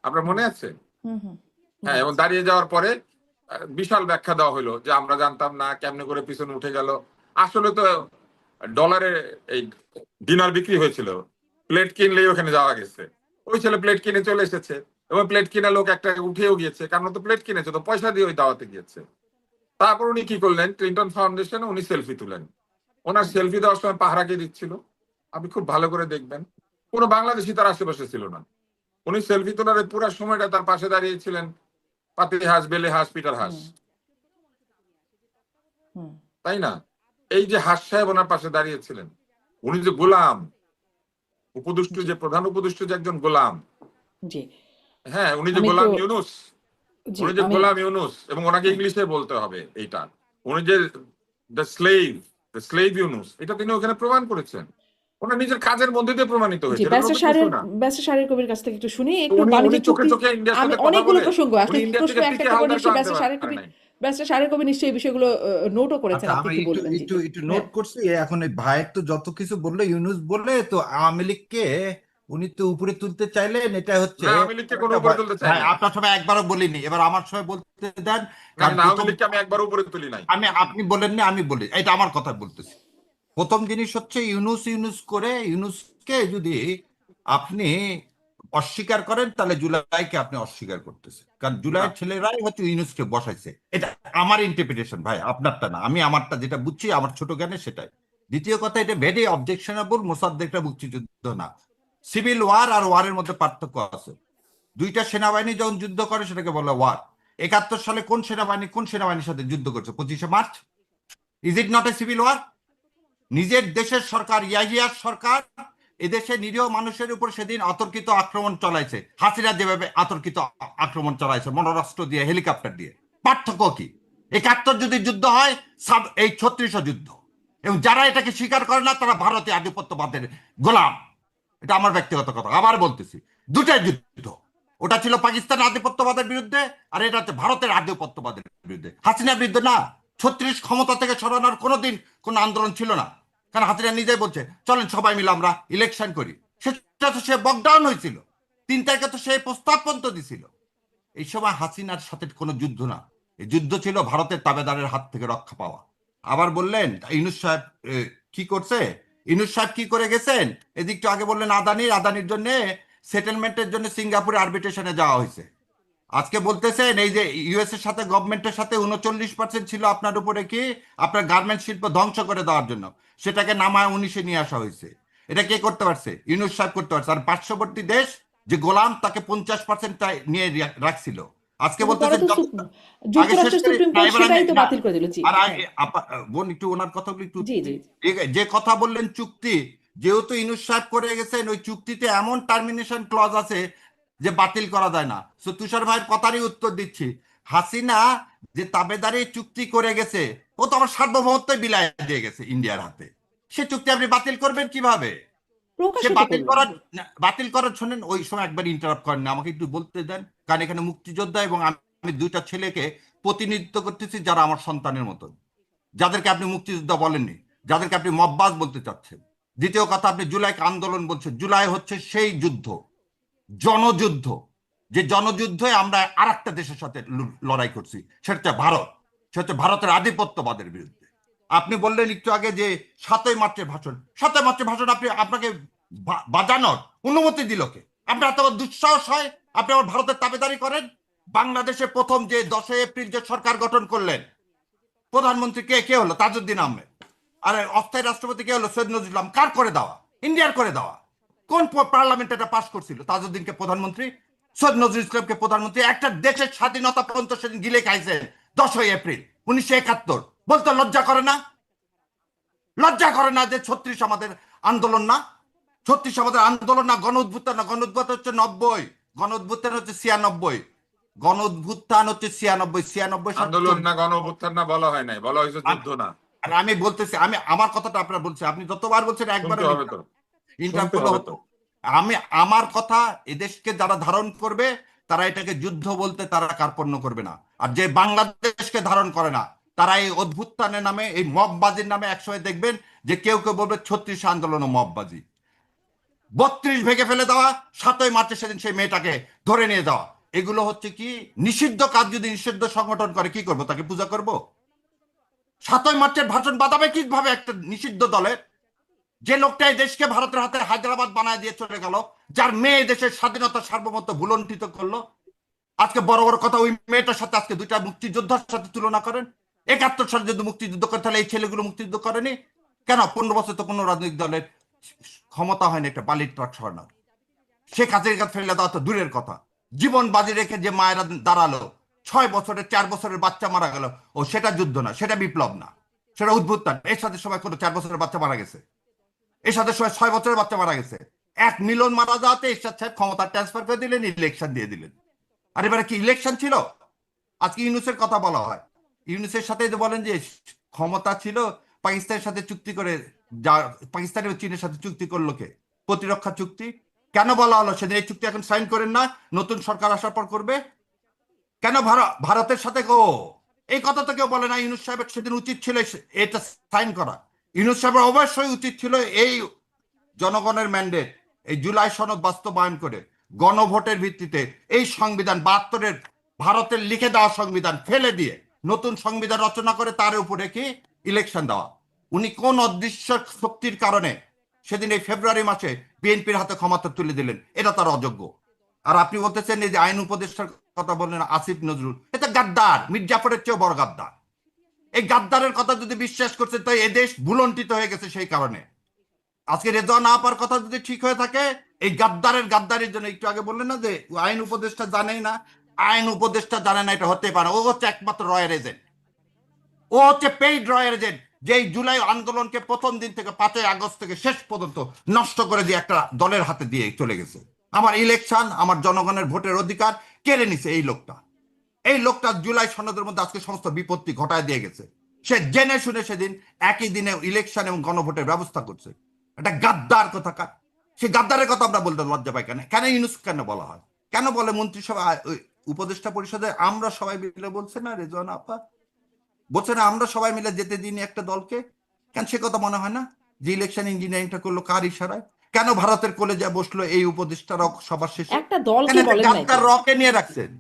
আপনার মনে আছে? হুম হুম, হ্যাঁ, মনে এবং আছে। দাঁড়িয়ে যাওয়ার পরে বিশাল ব্যাখ্যা দেওয়া হলো যে আমরা জানতাম না, কেমনে করে পিছনে উঠে গেল। আসলে তো ডলারে এই ডিনার বিক্রি হয়েছিল, প্লেট কিনলেই ওখানে যাওয়া গেছে। ওই ছেলে প্লেট কিনে চলে এসেছে, এবং প্লেট কিনা লোক একটা উঠেও গিয়েছে, কারণ ও তো প্লেট কিনেছে, তো পয়সা দিয়ে ওই দাওয়াতে গিয়েছে। তারপর উনি কি করলেন, ক্লিন্টন ফাউন্ডেশনে উনি সেলফি তুলেন। ওনার সেলফি দেওয়ার সময় পাহারাকে দিচ্ছিল, আপনি খুব ভালো করে দেখবেন, কোনো বাংলাদেশি তার আশেপাশে ছিল না। উনি সেলফি তোলার পুরো সময়টা তার পাশে দাঁড়িয়েছিলেন পাতি হাঁস, বেলে হাঁস, পিটার হাঁস, হুম হুম। তাই না? এই যে হাস সাহেব ওনার পাশে দাঁড়িয়েছিলেন, উনি যে গোলাম, উপদেষ্টা জি যে প্রধান উপদেষ্টা যে একজন গোলাম, জি হ্যাঁ উনি যে আমি একটু গোলাম ইউনুস, জি উনি যে আমি গোলাম ইউনুস, এবং ওনাকে হ্যাঁ ইংলিশে বলতে হবে এইটা, উনি যে দ্য স্লেভ ইউনুস, এটা তিনি ওখানে প্রমাণ করেছেন, ওনার নিজের কাজের মধ্যে দিয়ে প্রমাণিত জি হয়েছে, এটা নতুন কিছু না। ব্যারিস্টার শাহের কবির কাছ থেকে একটু শুনি তো একটু উনি উনি বাণিজ্য চোখে চুক্তি। চোখে ইন্ডিয়ার আমি সাথে কথা অনেকগুলো বলে প্রসঙ্গ উনি আসলে ইন্ডিয়া প্রশ্ন থেকে একটা পিকে একটা করে হালদারকে নিশ্চয়ই আনতে পারে নাই। ব্যারিস্টার শাহের কবি নিশ্চয়ই এই বিষয়গুলো নোটও করেছেন, আচ্ছা, আপনি আমি একটু একটু বলবেন জি একটু একটু হ্যাঁ নোট করছি। এখন এই ভাইয়ের তো যত কিছু বললো, ইউনুস বললে তো আওয়ামী লীগকে উনি তো উপরে তুলতে চাইলেন। এটা হচ্ছে না, আওয়ামী লীগকে কোনো একটা উপরে তুলতে চাই ভাই, নাই। আপনার সময় একবারও বলিনি, এবার আমার সময় বলতে দেন। না কারণ না, আওয়ামী প্রথম, লীগকে আমি একবার উপরে তুলি নাই। আপনি বলেন না, আমি বলি, এটা আমার কথা বলতেছি। প্রথম জিনিস হচ্ছে ইউনুস ইউনুস করে ইউনুসকে যদি আপনি অস্বীকার করেন, তাহলে জুলাইকে আপনি অস্বীকার করতেছেন, কারণ না, জুলাইয়ের ছেলেরাই হচ্ছে ইউনুসকে বসাইছে। এটা আমার ইন্টারপ্রিটেশন ভাই, আপনারটা না। আমি আমারটা যেটা বুঝছি, আমার ছোট জ্ঞানে সেটাই। দ্বিতীয় কথা, এটা ভেরি অবজেকশনেবল। মোসাদ্দেকটা মুক্তিযুদ্ধ না, সিভিল ওয়ার আর ওয়ারের মধ্যে পার্থক্য আছে। দুইটা সেনাবাহিনী যখন যুদ্ধ করে সেটাকে বলে ওয়ার। 71 সালে কোন সেনাবাহিনী কোন সেনাবাহিনীর সাথে যুদ্ধ করছে 25শে March? Is it not a civil war? নিজের দেশের সরকার, ইয়াহিয়ার সরকার এদেশে নিরীহ মানুষের উপর সেদিন অতর্কিত আক্রমণ চালাইছে। হাসিনা যেভাবে অতর্কিত আক্রমণ চালাইছে মনোরাষ্ট্র দিয়ে, হেলিকপ্টার দিয়ে। পার্থক্য কি? 71 যদি যুদ্ধ হয়, এই 36 যুদ্ধ। এবং যারা এটাকে স্বীকার করে না, তারা ভারতীয় আধিপত্যবাদের গোলাম। এটা আমার ব্যক্তিগত কথা, আবার বলতেছি। দুটাই যুদ্ধ। ওটা ছিল পাকিস্তানের আধিপত্যবাদের বিরুদ্ধে, আর এটা হচ্ছে ভারতের আধিপত্যবাদের বিরুদ্ধে। হাসিনার বিরুদ্ধে না। 36 ক্ষমতা থেকে সরানোর কোনোদিন কোন আন্দোলন ছিল না, কারণ হাসিনা নিজেই বলছে চলেন সবাই মিলে আমরা ইলেকশন করি। সেটা তো সে বকডাউন হয়েছিল। 3 তারিখে তো সে প্রস্তাব পর্যন্ত দিছিল। এই সময় হাসিনার সাথে কোনো যুদ্ধ না, এই যুদ্ধ ছিল ভারতের তাবেদারের হাত থেকে রক্ষা পাওয়া। আবার বললেন ইউনুস সাহেব কি করছে, ইউনুস সাহেব কি করে গেছেন? এদিকটা আগে বললেন আদানির জন্য সেটেলমেন্টের জন্য সিঙ্গাপুরে আরবিট্রেশনে যাওয়া হয়েছে। আজকে বলতেছেন এই যে ইউএস এর সাথে গভর্নমেন্টের সাথে 39% ছিল আপনার উপরে কি, আপনার গার্মেন্ট শিল্প ধ্বংস করে দেওয়ার জন্য, সেটাকে নামায় 19-এ নিয়ে আসা হয়েছে। এটা কে করতে পারছে? ইউনুস সাহেব করতে পারছে। আর পার্শ্ববর্তী দেশ যে গোলাম, তাকে 50% নিয়ে রাখছিল। আজকে কিন্তু পরে বলতেছেন তো আগে শেষ যুক্তরাষ্ট্রের করে সুপ্রিম না, কোর্ট এবার আমি সেটাই তো না। বাতিল করে দিল জি আর হ্যাঁ বোন একটু ওনার কথাগুলো একটু জি জি যে কথা বললেন চুক্তি, যেহেতু ইউনুস সাহেব করে গেছেন, ওই চুক্তিতে এমন টার্মিনেশন ক্লজ আছে যে বাতিল করা যায় না। সো তুষার ভাইয়ের কথারই উত্তর দিচ্ছি। হাসিনা যে তাবেদারি চুক্তি করে গেছে, ও তো আমার সার্বভৌমত্ব বিলায় দিয়ে গেছে ইন্ডিয়ার হাতে। সে চুক্তি আপনি বাতিল করবেন কিভাবে? সে প্রকাশিত বাতিল করলেন করার বাতিল করার শোনেন, ওই সময় একবার ইন্টারাপ্ট করেন না, আমাকে একটু বলতে দেন। কারণ এখানে মুক্তিযোদ্ধা এবং আমি দুইটা ছেলেকে প্রতিনিধিত্ব করতেছি, যারা আমার সন্তানের মতন, যাদেরকে আপনি মুক্তিযোদ্ধা বলেননি, যাদেরকে আপনি মব্বাস বলতে চাচ্ছেন। দ্বিতীয় কথা, আপনি জুলাইকে আন্দোলন বলছেন। জুলাই হচ্ছে সেই যুদ্ধ, জনযুদ্ধ, যে যুদ্ধে আমরা আর একটা দেশের সাথে লড়াই করছি, সেটা হচ্ছে ভারত। সেটা হচ্ছে ভারতের আধিপত্যবাদের বিরুদ্ধে। আপনি বললেন একটু আগে যে 7ই মার্চের ভাষণ, 7ই মার্চের ভাষণ আপনাকে বাজানোর অনুমতি দিল কে? আপনার এত দুঃসাহস হয় আপনি আমার ভারতের তাবেদারি করেন? বাংলাদেশে প্রথম যে 10 এপ্রিল যে সরকার গঠন করলেন, প্রধানমন্ত্রী কে কে হলো? তাজউদ্দিন আহমেদ। আর অস্থায়ী রাষ্ট্রপতি কে হলো? সৈয়দ নজরুল ইসলাম। কার করে দেওয়া? ইন্ডিয়ার করে দেওয়া। কোন পার্লামেন্ট এটা পাশ করছিল তাজউদ্দিনকে প্রধানমন্ত্রী, সৈয়দ নজরুল ইসলামকে প্রধানমন্ত্রী? একটা দেশের স্বাধীনতা পর্যন্ত সেদিন গিলে খাইছে 10ই এপ্রিল 1971। বলতে লজ্জা করে না? লজ্জা করে না যে 36 আমাদের আন্দোলন না? 36 আমাদের আন্দোলন না, গণ উদ্ভুত্থান না। গণ উদ্ভুত্থান হচ্ছে 90, গণ উদ্ভুত্থান হচ্ছে 96, গণ উদ্ভুত্থান হচ্ছে 96, 96 আন্দোলন না গণ অভ্যুত্থান না বলা হয় নাই, বলা হয়েছে যুদ্ধ না। আর আমি বলতেছি, আমি আমার কথাটা আপনার বলছি, আপনি যতবার বলছেন একবার শুনতে হবে তো, ইন্টারাপ্ট শুনতে করলে হবে হতো। তো। আমি আমার কথা, এদেশকে যারা ধারণ করবে তারা এটাকে যুদ্ধ বলতে তারা কার্পণ্য করবে না। আর যে বাংলাদেশকে ধারণ করে না, তারা এই অভ্যুত্থানের নামে, এই মববাজির নামে একসময় দেখবেন যে কেউ কেউ বলবে 36 আন্দোলন ও মববাজি। 32 ভেঙে ফেলে দেওয়া, 7ই মার্চে সেদিন সেই মেয়েটাকে ধরে নিয়ে যাওয়া, এগুলো হচ্ছে কি নিষিদ্ধ কাজ। যদি নিষিদ্ধ সংগঠন করে, কি করবো? তাকে পূজা করব? 7ই মার্চের ভাষণ বাদাবে কিভাবে একটা নিষিদ্ধ দলের? যে লোকটা এই দেশকে ভারতের হাতে হায়দ্রাবাদ বানায় দিয়ে চলে গেল, যার মেয়ে দেশের স্বাধীনতা সার্বভৌমত্ব ভুলণ্ঠিত করলো। আজকে বড় বড় কথা, ওই মেয়েটার সাথে আজকে দুইটা মুক্তিযোদ্ধার সাথে তুলনা করেন। 71 সালে যদি মুক্তিযুদ্ধ করে, তাহলে এই ছেলেগুলো মুক্তিযুদ্ধ করেনি কেন? 15 বছর তো কোনো রাজনৈতিক দলের ক্ষমতা হয়নি একটা বালির ট্রাক সরানোর। শেখ হাসিনা ফেলে দেওয়া তো দূরের কথা, জীবন বাজি রেখে যে মায়েরা দাঁড়ালো, 6 বছরের 4 বছরের বাচ্চা মারা গেল, ও সেটা যুদ্ধ না, সেটা বিপ্লব না। সেটা উদ্ভুত না। এরশাদের সময় কোনো 4 বছরের বাচ্চা মারা গেছে, এরশাদের সময় 6 বছরের বাচ্চা মারা গেছে। এক মিলন মারা যাওয়াতে এরশাদ সাহেব ক্ষমতা ট্রান্সফার করে দিলেন, ইলেকশন দিয়ে দিলেন। আর এবারে কি ইলেকশন ছিল? আজকে ইউনূসের কথা বলা হয়, ইউনূসের সাথে যে বলেন যে ক্ষমতা ছিল পাকিস্তানের সাথে চুক্তি করে, যা পাকিস্তান এবং চীনের সাথে চুক্তি করলো কে? প্রতিরক্ষা চুক্তি। কেন বলা হলো সেদিন এই চুক্তি এখন সাইন করেন না, নতুন সরকার আসার পর করবে? কেন ভারতের সাথে এই কথা তো কেউ বলে না। ইউনূস সাহেবের সেদিন উচিত ছিল এটা সাইন করা। ইউনূস সাহেবের অবশ্যই উচিত ছিল এই জনগণের ম্যান্ডেট, এই জুলাই সনদ বাস্তবায়ন করে গণভোটের ভিত্তিতে এই সংবিধান 72-এর ভারতের লিখে দেওয়া সংবিধান ফেলে দিয়ে নতুন সংবিধান রচনা করে তার উপরে কি ইলেকশন দেওয়া। উনি কোন অদৃশ্য শক্তির কারণে সেদিন এই ফেব্রুয়ারি মাসে বিএনপির হাতে ক্ষমতা তুলে দিলেন? এটা তার অযোগ্য। আর আপনি বলতেছেন এই যে আইন উপদেষ্টার কথা বললেন আসিফ নজরুল, এটা গাদ্দার, মীর জাফরের চেয়েও বড় গাদ্দার। এই গাদ্দারের কথা যদি বিশ্বাস করছেন তো এদেশ ভুলন্টিত হয়ে গেছে। সেই কারণে আজকে রেজওয়ান আপার কথা যদি ঠিক হয়ে থাকে, এই গাদ্দারের জন্য, একটু আগে বললেন না যে আইন উপদেষ্টা জানেই না, আইন উপদেষ্টা জানে না, এটা হতে পারে। ও হচ্ছে একমাত্র রয়ের এজেন্ট, ও হচ্ছে পেইড রয়ের এজেন্ট, যে জুলাই আন্দোলনকে প্রথম দিন থেকে 5ই আগস্ট থেকে শেষ পর্যন্ত নষ্ট করে দিয়ে একটা দলের হাতে দিয়ে চলে গেছে। আমার ইলেকশন, আমার জনগণের ভোটের অধিকার কেড়ে নিছে এই লোকটা জুলাই সনদের মধ্যে আজকে সমস্ত বিপত্তি ঘটায় দিয়ে গেছে। সে জেনে শুনে সেদিন একই দিনে ইলেকশন এবং গণভোটের ব্যবস্থা করছে। এটা গাদ্দার কোথাকার। সে গাদ্দারের কথা আমরা বলতে লজ্জা পাই কেন? কেন ইউনূস কেন বলা হয়? কেন বলে মন্ত্রিসভা উপদেষ্টা পরিষদে আমরা সবাই মিলে বলছে না, রেজওয়ান আপা বলছে না আমরা সবাই মিলে যেতে দিন একটা দলকে? কেন সে কথা মনে হয় না যে ইলেকশন ইঞ্জিনিয়ারিংটা করলো কার ইশারায়? কেন ভারতের কলেজে বসলো এই উপদেষ্টারা সবার শেষে? একটা কেন দলকে একটা বলেন নাই গাদ্দার কেন? রকে নিয়ে রাখছেন?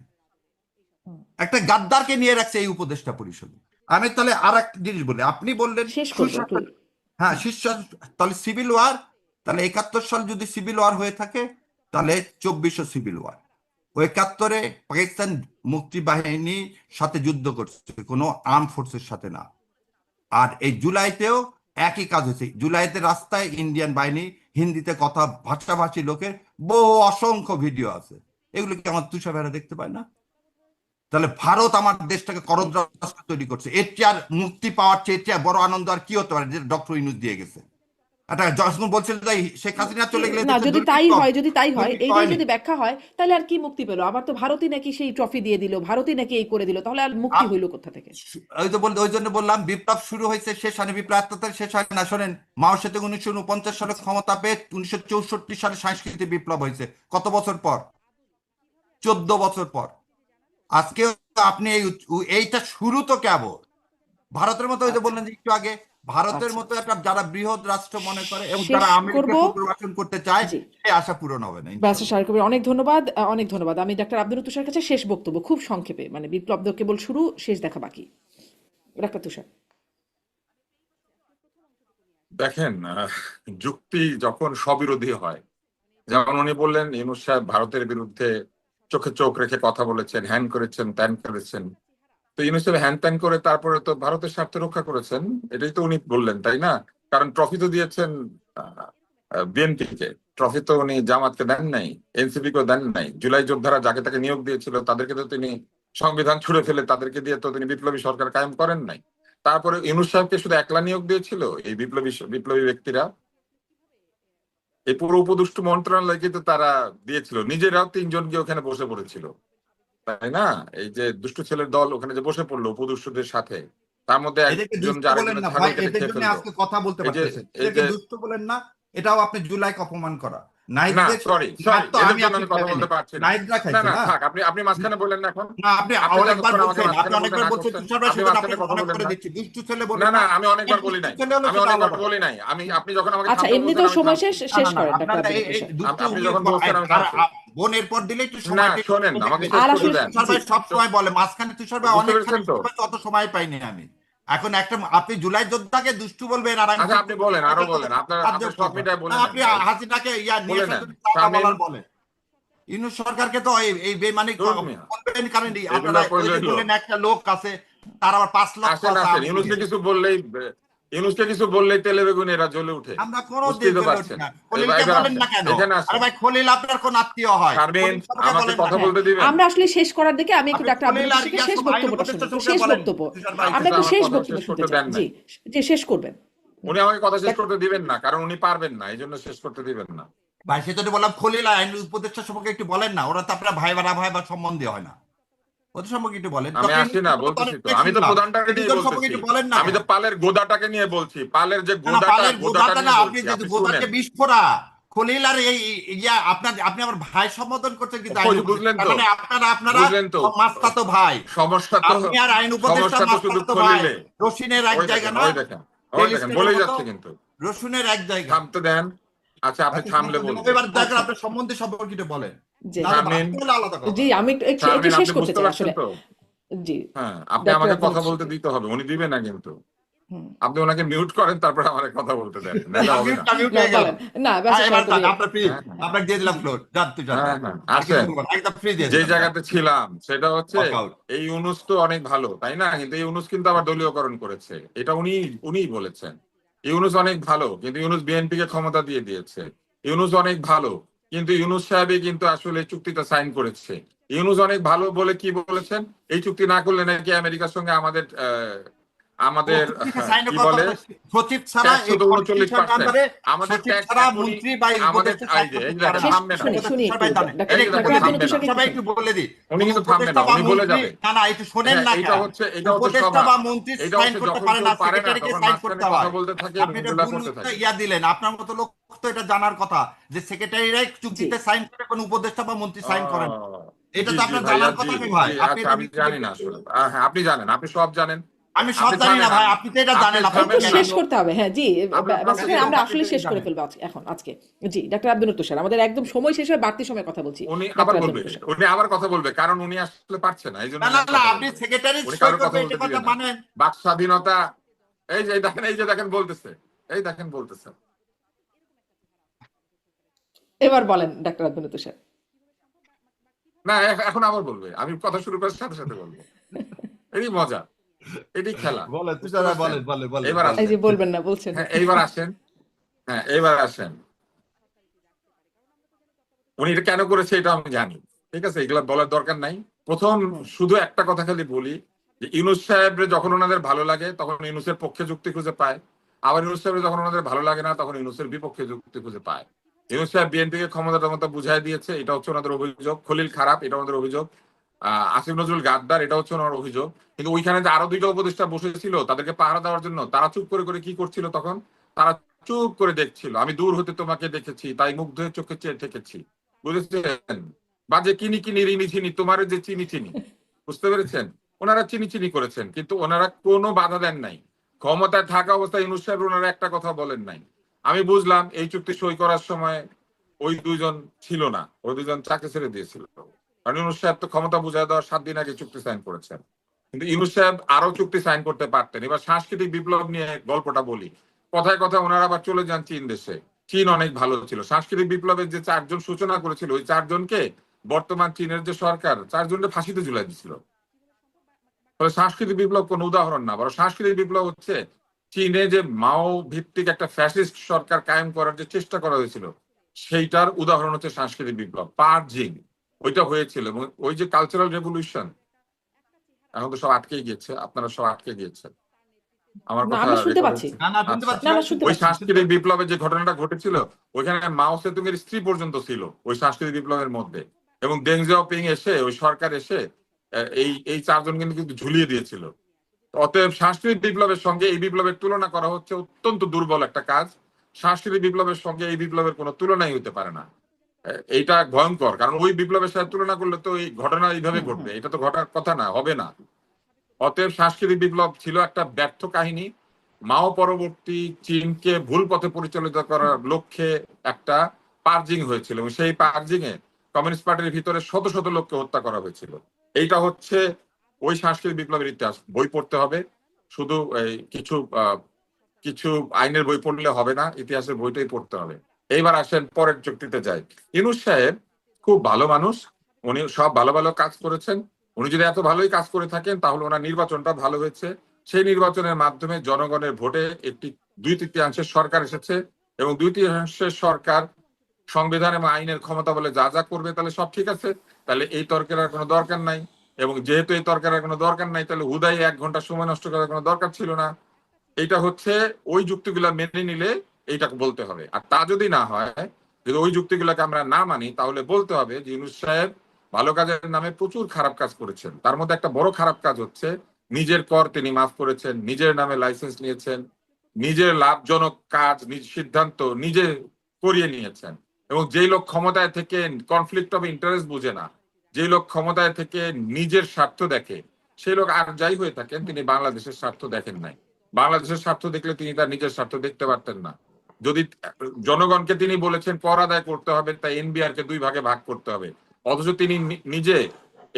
একটা গাদ্দারকে নিয়ে রাখছে এই উপদেষ্টা পরিষদে। আমি তাহলে আর একটা জিনিস বলি, আপনি বললেন শেষ করবো একটু। হ্যাঁ শীর্ষ, তাহলে সিভিল ওয়ার, তাহলে 71 সাল যদি সিভিল ওয়ার হয়ে থাকে তাহলে 2400 সিভিল ওয়ার। ওই 71-এ পাকিস্তান মুক্তি বাহিনীর সাথে যুদ্ধ করছে, কোনো আর্ম ফোর্সের সাথে না। আর এই জুলাইতেও একই কাজ হয়েছে। জুলাইতে রাস্তায় ইন্ডিয়ান বাহিনী, হিন্দিতে কথা ভাষাভাষী লোকের বহু অসংখ্য ভিডিও আছে। এগুলো কি আমার তুষার ভাইরা দেখতে পায় না? তাহলে ভারত আমার দেশটাকে করদ রাষ্ট্র তৈরি করছে। এর চেয়ে আর মুক্তি পাওয়ার চেয়ে, এর চেয়ে বড় আনন্দ আর কি হতে পারে যেটা ডক্টর ইউনূস দিয়ে গেছে? একটা যখন বলছিল যে শেখ হাসিনা চলে গেলে না, যদি তাই হয় দুর্নীতি এইটাই হয়নি। যদি ব্যাখ্যা হয় তাহলে আর কি মুক্তি পেলো? আবার তো ভারতই নাকি সেই ট্রফি দিয়ে দিল, ভারতই নাকি এই করে দিল, তাহলে আর মুক্তি হইলো কোথা থেকে? ওই জন্য বললাম বিপ্লব শুরু হয়েছে, শেষ হয়নি। বিপ্লব আত্মহত্যা শেষ হয় না। শোনেন, মাও সেতুং 1949 সালে ক্ষমতা পেয়ে 1964 সালে সাংস্কৃতিক বিপ্লব হয়েছে। কত বছর পর? 14 বছর পর। আজকে আপনি এইটা শুরু তো কেবল ভারতের মতো, ওই যে বললেন যে একটু আগে, ভারতের আচ্ছা, মতো একটা যারা বৃহৎ রাষ্ট্র মনে করে এবং শেষ যারা আমেরিকা করব। পুনর্বাসন করতে চায়, জি, সেই আশা পূরণ হবে না ব্যারিস্টার ইনশাআল্লাহ। শাহরিয়ার কবির, অনেক ধন্যবাদ। অনেক ধন্যবাদ। আমি ডাক্তার আব্দুল তুষার কাছে শেষ বক্তব্য খুব সংক্ষেপে, মানে বিপ্লব তো কেবল শুরু, শেষ দেখা বাকি। ডাক্তার তুষার। দেখেন, যুক্তি যখন স্ববিরোধী হয়, যেমন উনি বললেন ইউনূস সাহেব ভারতের বিরুদ্ধে চোখে চোখ রেখে কথা বলেছেন, হ্যান করেছেন, ত্যান করেছেন। তো ইউনূস সাহেব হ্যান ত্যান করে তারপরে তো ভারতের স্বার্থ রক্ষা করেছেন, এটাই তো উনি বললেন, তাই না? কারণ ট্রফি তো দিয়েছেন বিএনপিকে, ট্রফি তো উনি জামাতকে দেন নাই, এনসিপি কেও দেন নাই। জুলাই যোদ্ধারা যাকে তাকে নিয়োগ দিয়েছিল তাদেরকে তো তিনি সংবিধান ছুঁড়ে ফেলে তাদেরকে দিয়ে তো তিনি বিপ্লবী সরকার কায়েম করেন নাই। তারপরে ইউনূস সাহেবকে শুধু একলা নিয়োগ দিয়েছিল এই বিপ্লবী ব্যক্তিরা? এই পুরো উপদেষ্টা মন্ত্রণালয় কিন্তু তারা দিয়েছিল, নিজেরাও 3জন গিয়ে ওখানে বসে পড়েছিল, তাই না? এই যে দুষ্ট ছেলের দল ওখানে যে বসে পড়লো উপদেষ্টাদের সাথে, তার মধ্যে এদেরকে একজন দুষ্ট যে বলেন আরেকজনের না ভাই, ছাগল কেটে এদের খেয়ে জন্য ফেললো। আজকে কথা বলতে এই যে পারতেছেন। এই এদেরকে যে দুষ্ট বলেন না, এটাও আপনি জুলাইকে অপমান করা। না, নাহিদদের সরি নাহিদ তো এদের আমি জন্য আপনি আমি কথা খাইনি, বলতে পারছি না। নাহিদরা না খাইছে না না। থাক, আপনি আপনি মাঝখানে বললেন না এখন। না আপনি আপনি অনেকবার যতক্ষণ আমাকে বলছেন, আপনি মাঝখানে বলতে অনেকবার না বলছেন করছেন, তুষার ভাই, আপনি সেজন্য মাঝখানে আপনাকে কথা অনেক বলেন করে না। দিচ্ছি। দুষ্টু ছেলে না বলেন না না, আমি অনেকবার বলি দুষ্টু নাই, ছেলে হলো আমি সেটা অনেকবার আলাদা। বলি নাই। আপনি যখন আমাকে আচ্ছা, থামতে এমনি বলছেন তো আমি সময় থামছি। শেষ, না শেষ না না, করেন আপনার ডাক্তার আব্দুল এই তুষার। দুষ্টু আপনি যখন বলছেন আমি থামছি। বোনের পর দিলে একটু না সময় শোনেন, আমাকে শেষ আর করতে আসলে দেন। তুষার ভাই সব সময় বলে, মাঝখানে তুষার ভাই বুঝতে অনেকখানি পেরেছেন তো? সময়, অত সময় পাইনি আমি। এখন একটা আপনি জুলাই যোদ্ধাকে দুষ্টু বলবেন আর আমি আচ্ছা আপনি বলেন, আরো বলেন, আপনার আপনার সব কার্যকর মিটায় না, বলে নেন আপনি ভাই, হাসিনাকে নিয়ে বলে আসার নেন। জন্য চাপা শামীম, বলার বলে ইউনূস সরকারকে তো এই বেমানি ধুর মিয়া, বলবেন। কারণ এগুলা আপনারা ওই কইলে যে হলো। বললেন একটা লোক আছে, তার আবার 5 লক্ষ আসেন আছে আসেন, আওয়ামী ইউনূসকে লীগের। কিছু বললেই ইউনূসকে কিছু বললেই তেলে বেগুন এরা জ্বলে উঠে, আমরা কোনো বুঝতেই তো জ্বলে উঠি পারছেন। না। খলিলকে এবার বলেন আসেন, না কেন? এখানে আরে আসেন। ভাই, খলিল আপনার কোন আত্মীয় হয়? শারমিন, খলিল সাহেবকে আমাকে বলেন না কথা কেন? বলতে দিবেন? আমরা আসলে শেষ করার দিকে আমি একটু আপনি ডাক্তার আব্দুল খলিল আর লতিফের ইয়াসুফ শেষ আইন বক্তব্যটা উপদেষ্টা শুনবো, সম্পর্কে শেষ বলেন, বক্তব্য তুষার ভাই। আমরা কিন্তু একটু আমার শেষ কথা বক্তব্য শেষ শুনতে করতে চাই। দেন জি, নাই। যে শেষ করবেন। উনি আমাকে কথা শেষ করতে দিবেন না, কারণ উনি পারবেন না, এই জন্য শেষ করতে দিবেন না। ভাই, সেটা বললাম, খলিল আর আইন উপদেষ্টা সম্পর্কে একটু বলেন না। ওরা তো আপনার ভাই বা সম্বন্ধে হয় না, ওদের সম্পর্কে একটু বলেন। আমি ডক্টর আসি ইউনূস না, সম্পর্কে বলতেছি তো, অনেক আমি তো শুনলাম, প্রধানটাকে এই নিয়ে দুজন সম্পর্কে বলতেছি। একটু বলেন না আমি কেন? তো পালের গোদাটাকে নিয়ে বলছি, পালের যে না, না, পালের গোদাটা গোদাটা না, নিয়ে আপনি বলছি, যে আপনি গোদার শুনেন। যে বিস্ফোরা, খলিল আর এই ইয়া আপনি আমার ভাই সম্বোধন করছেন কিন্তু আইন ওই যে উপদেষ্টা। বুঝলেন তার তো, মানে আপনারা বুঝলেন তো, মাস্তাতো ভাই। সমস্যা তো, আপনি আর আইন উপদেষ্টা সমস্যা তো শুধু মাস্তাতো ভাই। খলিলে। রসুনের এক ওই জায়গা দেখেন, না, ওই দেখেন, ওই দেখেন, টেলিস্কোপের বলেই মতো যাচ্ছে কিন্তু। রসুনের এক জায়গা। থামতে দেন। আচ্ছা, আপনি আচ্ছা, থামলে বলবো। এবার দয়া করে আচ্ছা, আপনার সম্বন্ধে সম্পর্কে একটু বলেন, জি, নাহলে শারমিন, বাকি হলে আলাদা জি, কথা। আমি একটু একটু একটু শারমিন, শেষ আপনি করতে বুঝতে চাই পারছেন আসলে। তো? জি, হ্যাঁ, আপনি ডাক্তার আমাকে আব্দুল কথা লতিফ। বলতে দিতে হবে, উনি দিবে না কিন্তু। হুম। আপনি ওনাকে মিউট করেন, তারপরে আমার কথা বলতে দেন, নাহলে হবে না। আমি উঠে না, গেলাম। বলেন না, ব্যাস এবার যান, সরাসরি। আপনার ফ্রি। হ্যাঁ, হ্যাঁ, আপনাকে দিয়ে দিলাম জি, ফ্লোর, যান তুষার ভাই। হ্যাঁ, হ্যাঁ, আর কিছু আসেন। বলবো না, একদম ফ্রি দিয়ে যে দিলাম, যান। জায়গাতে ছিলাম সেটা হচ্ছে, ওয়ার্কআউট। এই ইউনূস তো অনেক ভালো, তাই না? কিন্তু এই ইউনূস কিন্তু আবার দলীয়করণ করেছে, এটা উনিই বলেছেন। ইউনূস অনেক ভালো, কিন্তু ইউনূস বিএনপি কে ক্ষমতা দিয়ে দিয়েছে। ইউনূস অনেক ভালো, কিন্তু ইউনূস সাহেবই কিন্তু আসলে চুক্তিটা সাইন করেছে। ইউনূস অনেক ভালো বলে কি বলেছেন, এই চুক্তি না করলে নাকি আমেরিকার সঙ্গে আমাদের ও আমাদের চুক্তিতে সাইন কি কত? বলে, সচিব ছাড়া ট্যাক্স এই হতো 39%। আন্ডারে আমাদের সচিব ট্যাক্স ছাড়া এখনই, মন্ত্রী বা আমাদের উপদেষ্টা এই সাইন যে করতে এই পারে দেখেন, না। শেষ থামবে না। শুনি এটা শুনি তুষার একটু ভাই জানে। এই যে ডাক্তার দেখেন, আব্দুল থামবে না। তুষারকে একটু সবাই শুনি। একটু বলে দিই, উনি কোন কিন্তু থামবে উপদেষ্টা না, বা উনি বলে মন্ত্রী, যাবে। না একটু শোনেন হ্যাঁ, না এইটা কেন? হচ্ছে উপদেষ্টা সভা। বা মন্ত্রী এটা সাইন হচ্ছে করতে যখন পারে কেউ না, পারে না, সেক্রেটারিকে তখন সাইন মাঝখানে করতে কথা হয়। বলতে থাকে, আপনি এটা রুমগুলা ভুল করতে থাকে। ইয়া দিলেন। আপনার মতো লোক তো এটা জানার কথা যে সেক্রেটারিরাই জি, চুক্তিতে সাইন করে, কোন উপদেষ্টা বা মন্ত্রী সাইন করেন। আহ, এটা জি তো জি আপনার ভাইয়া, জানার জি কথা কি ভাই? জি, আপনি আচ্ছা, এটা আমি নিশ্চিত জানি না আসলে। হ্যাঁ, আপনি জানেন, আপনি সব জানেন। আমি সব আপনি জানি না থামেন, ভাই, আপনি তো এটা আপনি জানেন, আপনি একটু থামেন না। শেষ করতে হবে। হ্যাঁ, জি, আপনি ব্যাস থামতে এখানে দিন। আমরা আপনি আসলে তো শেষ করে জানেন। ফেলবো আজকে। জি, ডাক্তার আব্দুল তুষার, আমাদের একদম সময় শেষ হয়ে বাড়তি সময় কথা বলছি। উনি আবার ডাক্তার আব্দুল বলবে, তুষার। উনি আবার কথা বলবে, কারণ উনি আসলে পারছে না, এই জন্য না, উনি না, আর না, কথা আপনি বলবে। সেক্রেটারি উনি সই কারোর করবে কথা এটা বলতে কথা দিবে না। মানেন? বাক স্বাধীনতা, এই যে দেখেন বলতেছে, এই দেখেন বলতেছে। এবার বলেন ডাক্তার আব্দুল তুষার। না, এখন আবার বলবে, আমি কথা শুরু করার সাথে সাথে বলবো। এটাই মজা, এটাই খেলা, বলেন বুঝতে তুষার ভাই, পারছেন? বলেন বলেন বলেন এবার বলেন। এই আসেন। যে বলবেন না বলছেন। হ্যাঁ, এইবার আসেন। হ্যাঁ, এইবার আসেন। উনি এটা কেন করেছে এটা আমি জানি, ঠিক আছে, এগুলো বলার দরকার নাই। প্রথম হুম, শুধু একটা কথা খালি বলি, যে ইউনূস সাহেবের যখন ওনাদের ভালো লাগে তখন ইউনূসের পক্ষে যুক্তি খুঁজে পায়, আবার ইউনূস সাহেবের যখন ওনাদের ভালো লাগে না তখন ইউনূসের বিপক্ষে যুক্তি খুঁজে পায়। ইউনূস সাহেব বিএনপিকে ক্ষমতা বুঝাই দিয়েছে, এটা হচ্ছে ওনাদের অভিযোগ। খলিল খারাপ, এটা ওনাদের অভিযোগ। আসিফ নজরুল গাদ্দার, এটা হচ্ছে ওনার অভিযোগ। কিন্তু ওইখানে যে আরো দুইটা উপদেষ্টা বসেছিল তাদেরকে পাহারা দেওয়ার জন্য, তারা চুপ করে কি করছিল তখন? তারা চুপ করে দেখছিল। আমি দূর হতে তোমাকে দেখেছি, তাই মুগ্ধ হয়ে চোখে চেয়ে থেকেছি, বুঝেছেন? বা যে কিনি রিনি চিনি, তোমার যে চিনি, বুঝতে পেরেছেন? ওনারা চিনি করেছেন, কিন্তু ওনারা কোনো বাধা দেন নাই। ক্ষমতায় থাকা অবস্থায় ইউনূস সাহেব ওনারা একটা কথা বলেন নাই। আমি বুঝলাম এই চুক্তি সই করার সময় ওই দুইজন ছিল না, ওই দুইজন চাকরি ছেড়ে দিয়েছিল। কারণ ইউনূস সাহেব তো ক্ষমতা বুঝাই দেওয়ার 7 দিন আগে চুক্তি সাইন করেছেন। কিন্তু ইউনূস সাহেব আরো চুক্তি সাইন করতে পারতেন। এবার সাংস্কৃতিক বিপ্লব নিয়ে গল্পটা বলি। কথায় ওনারা আবার চলে যান চীন দেশে। চীন অনেক ভালো ছিল। সাংস্কৃতিক বিপ্লবের যে 4 জন সূচনা করেছিল, ওই 4 জনকে বর্তমান চীনের যে সরকার 4 জনকে ফাঁসিতে ঝুলাই দিছিল। ফলে সাংস্কৃতিক বিপ্লব কোন উদাহরণ না, বরং সাংস্কৃতিক বিপ্লব হচ্ছে চীনে যে মাও ভিত্তিক একটা ফ্যাসিস্ট সরকার কায়েম করার যে চেষ্টা করা হয়েছিল, সেইটার উদাহরণ হচ্ছে সাংস্কৃতিক বিপ্লব, পার্জিং। ওইটা হয়েছিল, এবং ওই যে কালচারাল রেভলিউশন, এখন তো সব আটকে গিয়েছে, আপনারা সব আটকে গিয়েছেন, আমার না, কথা আমরা শুনতে রেকর্ড পাচ্ছি। হচ্ছে। না, না, শুনতে আচ্ছা, পাচ্ছি না, ভাই, না, শুনতে ওই পাচ্ছি। সাংস্কৃতিক বিপ্লবের যে ঘটনাটা ঘটেছিল, ওইখানে মাও সেতুং এর স্ত্রী পর্যন্ত ছিল ওই সাংস্কৃতিক বিপ্লবের মধ্যে, এবং দেং জিয়াওপিং এসে, ওই সরকার এসে এই 4 জন কিন্তু ঝুলিয়ে দিয়েছিল। অতএব সাংস্কৃতিক বিপ্লবের সঙ্গে এই বিপ্লবের তুলনা করা হচ্ছে অত্যন্ত দুর্বল একটা কাজ। সাংস্কৃতিক বিপ্লবের সঙ্গে এই বিপ্লবের কোনো তুলনাই হতে পারে না। এইটা ভয়ঙ্কর, কারণ ওই বিপ্লবের সাথে তুলনা করলে তো এই ঘটনা এইভাবে হুম, ঘটবে, হুম। এটা তো ঘটার কথা না, হবে না। অতএব সাংস্কৃতিক বিপ্লব ছিল একটা ব্যর্থ কাহিনী। মাও পরবর্তী চীনকে ভুল পথে পরিচালিত করার লক্ষ্যে একটা পার্জিং হয়েছিল, এবং সেই পার্জিং এ কমিউনিস্ট পার্টির ভিতরে শত লোককে হত্যা করা হয়েছিল। এইটা হচ্ছে ওই সাংস্কৃতিক বিপ্লবের ইতিহাস। বই পড়তে হবে, শুধু এই কিছু আইনের বই পড়লে হবে না, ইতিহাসের বইটাই পড়তে হবে। এইবার আসেন পরের চুক্তিতে যাই। ইউনূস সাহেব খুব ভালো মানুষ, উনি সব ভালো কাজ করেছেন। উনি যদি এত ভালোই কাজ করে থাকেন তাহলে ওনার নির্বাচনটা ভালো হয়েছে, সেই নির্বাচনের মাধ্যমে জনগণের ভোটে একটি 2/3 সরকার এসেছে এবং 2/3 সরকার সংবিধান এবং আইনের ক্ষমতা বলে যা যা করবে তাহলে সব ঠিক আছে, তাহলে এই তর্কের আর কোনো দরকার নাই। এবং যেহেতু এই তর্কের আর কোনো দরকার নাই, তাহলে হুদাই 1 ঘন্টা সময় নষ্ট করার কোনো দরকার ছিল না। এইটা হচ্ছে ওই যুক্তিগুলা মেনে নিলে এইটাকে বলতে হবে। আর তা যদি না হয়, যদি ওই যুক্তিগুলোকে আমরা না মানি, তাহলে বলতে হবে যে ইউনূস সাহেব ভালো কাজের নামে প্রচুর খারাপ কাজ করেছেন। তার মধ্যে একটা বড় খারাপ কাজ হচ্ছে নিজের কর তিনি মাফ করেছেন, নিজের নামে লাইসেন্স নিয়েছেন, নিজের লাভজনক কাজ নিজ সিদ্ধান্ত নিজে করিয়ে নিয়েছেন। এবং যেই লোক ক্ষমতায় থেকে কনফ্লিক্ট অফ ইন্টারেস্ট বুঝে না, যেই লোক ক্ষমতায় থেকে নিজের স্বার্থ দেখে, সেই লোক আর যাই হয়ে থাকেন তিনি বাংলাদেশের স্বার্থ দেখেন নাই। বাংলাদেশের স্বার্থ দেখলে তিনি তার নিজের স্বার্থ দেখতে পারতেন না। যদি জনগণকে তিনি বলেছেন কর আদায় করতে হবে, তাই এনবিআর কে 2 ভাগে ভাগ করতে হবে, অথচ তিনি নিজে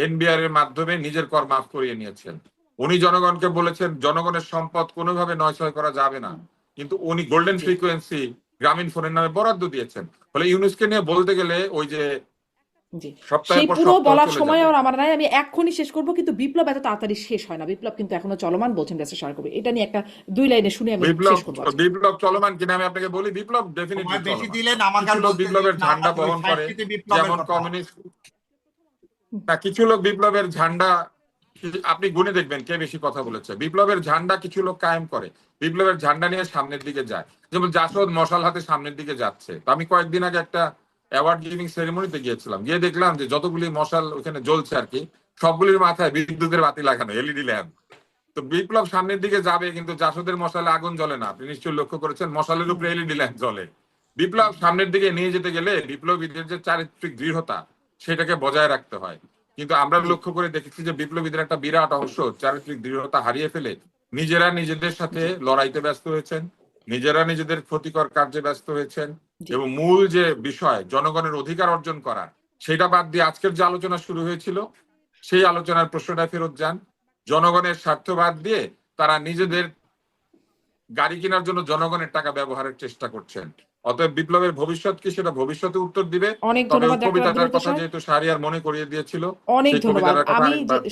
এনবিআর এর মাধ্যমে নিজের কর মাফ করিয়ে নিয়েছেন। উনি জনগণকে বলেছেন জনগণের সম্পদ কোনোভাবে নয়ছয় করা যাবে না, কিন্তু উনি গোল্ডেন ফ্রিকোয়েন্সি গ্রামীণ ফোনের নামে বরাদ্দ দিয়েছেন। ফলে ইউনূসকে নিয়ে বলতে গেলে ওই যে জি, সপ্তাহের সেই পর পুরো সপ্তাহ বলার চলে সময় যাবে। আর আমার নাই, আমি এক্ষুনি শেষ করব, কিন্তু বিপ্লব এত তাড়াতাড়ি শেষ হয় না, বিপ্লব কিন্তু এখনো চলমান বলছেন ব্যারিস্টার শাহরিয়ার কবির। এটা নিয়ে একটা 2 লাইনে শুনে আমি বিপ্লব শেষ করবো আজকে। বিপ্লব চলমান কিনা আমি আপনাকে বলি, বিপ্লব ডেফিনেটলি সময় বেশি চলমান। দিলেন, আমাকে কিছু আর লোক বলতে বিপ্লবের দিন না, ঝান্ডা ওই বহন করে, 60টিতে বিপ্লবের যেমন কথা। কমিউনিস্ট না, কিছু লোক বিপ্লবের ঝান্ডা, আপনি গুনে দেখবেন কে বেশি কথা বলেছে। বিপ্লবের ঝান্ডা কিছু লোক কায়েম করে, বিপ্লবের ঝান্ডা নিয়ে সামনের দিকে যায়। যেমন জাসদ মশাল হাতে সামনের দিকে যাচ্ছে। তো আমি কয়েকদিন আগে একটা অ্যাওয়ার্ড গিভিং সেরেমনিতে গিয়েছিলাম, গিয়ে দেখলাম যে যতগুলি মশাল ওখানে জ্বলছে আর কি, সবগুলির মাথায় বিদ্যুতের বাতি লাগানো, এলইডি ল্যাম্প। তো বিপ্লব সামনের দিকে যাবে, কিন্তু জাসদের মশালে আগুন জ্বলে না। আপনি নিশ্চয়ই লক্ষ্য করেছেন মশালের উপরে এলইডি ল্যাম্প জ্বলে। বিপ্লব সামনের দিকে নিয়ে যেতে গেলে বিপ্লবীদের যে চারিত্রিক দৃঢ়তা, সেটাকে বজায় রাখতে হয়। কিন্তু আমরা জি লক্ষ্য করে দেখেছি যে বিপ্লবীদের একটা বিরাট অংশ চারিত্রিক দৃঢ়তা হারিয়ে ফেলে নিজেরা নিজেদের সাথে জি লড়াইতে ব্যস্ত হয়েছেন, নিজেরা নিজেদের ক্ষতিকর কার্যে ব্যস্ত হয়েছেন। জি এবং মূল যে বিষয় জনগণের অধিকার অর্জন করা, সেটা বাদ দিয়ে আজকের যে আলোচনা শুরু হয়েছিল, সেই আলোচনার প্রশ্নটা ফেরত যান। জনগণের স্বার্থ বাদ দিয়ে তারা নিজেদের গাড়ি কেনার জন্য জনগণের টাকা ব্যবহারের চেষ্টা করছেন। অতএব বিপ্লবের ভবিষ্যৎ কি, সেটা ভবিষ্যতে উত্তর দিবে। অনেক তবে ওই ধন্যবাদ ডক্টর আব্দুল কবিতাটার লতিফ কথা সাহেব, যেহেতু শাহরিয়ার মনে করিয়ে দিয়েছিল, অনেক সেই ধন্যবাদ। কবিতাটার কথা আমি আরেকবার যে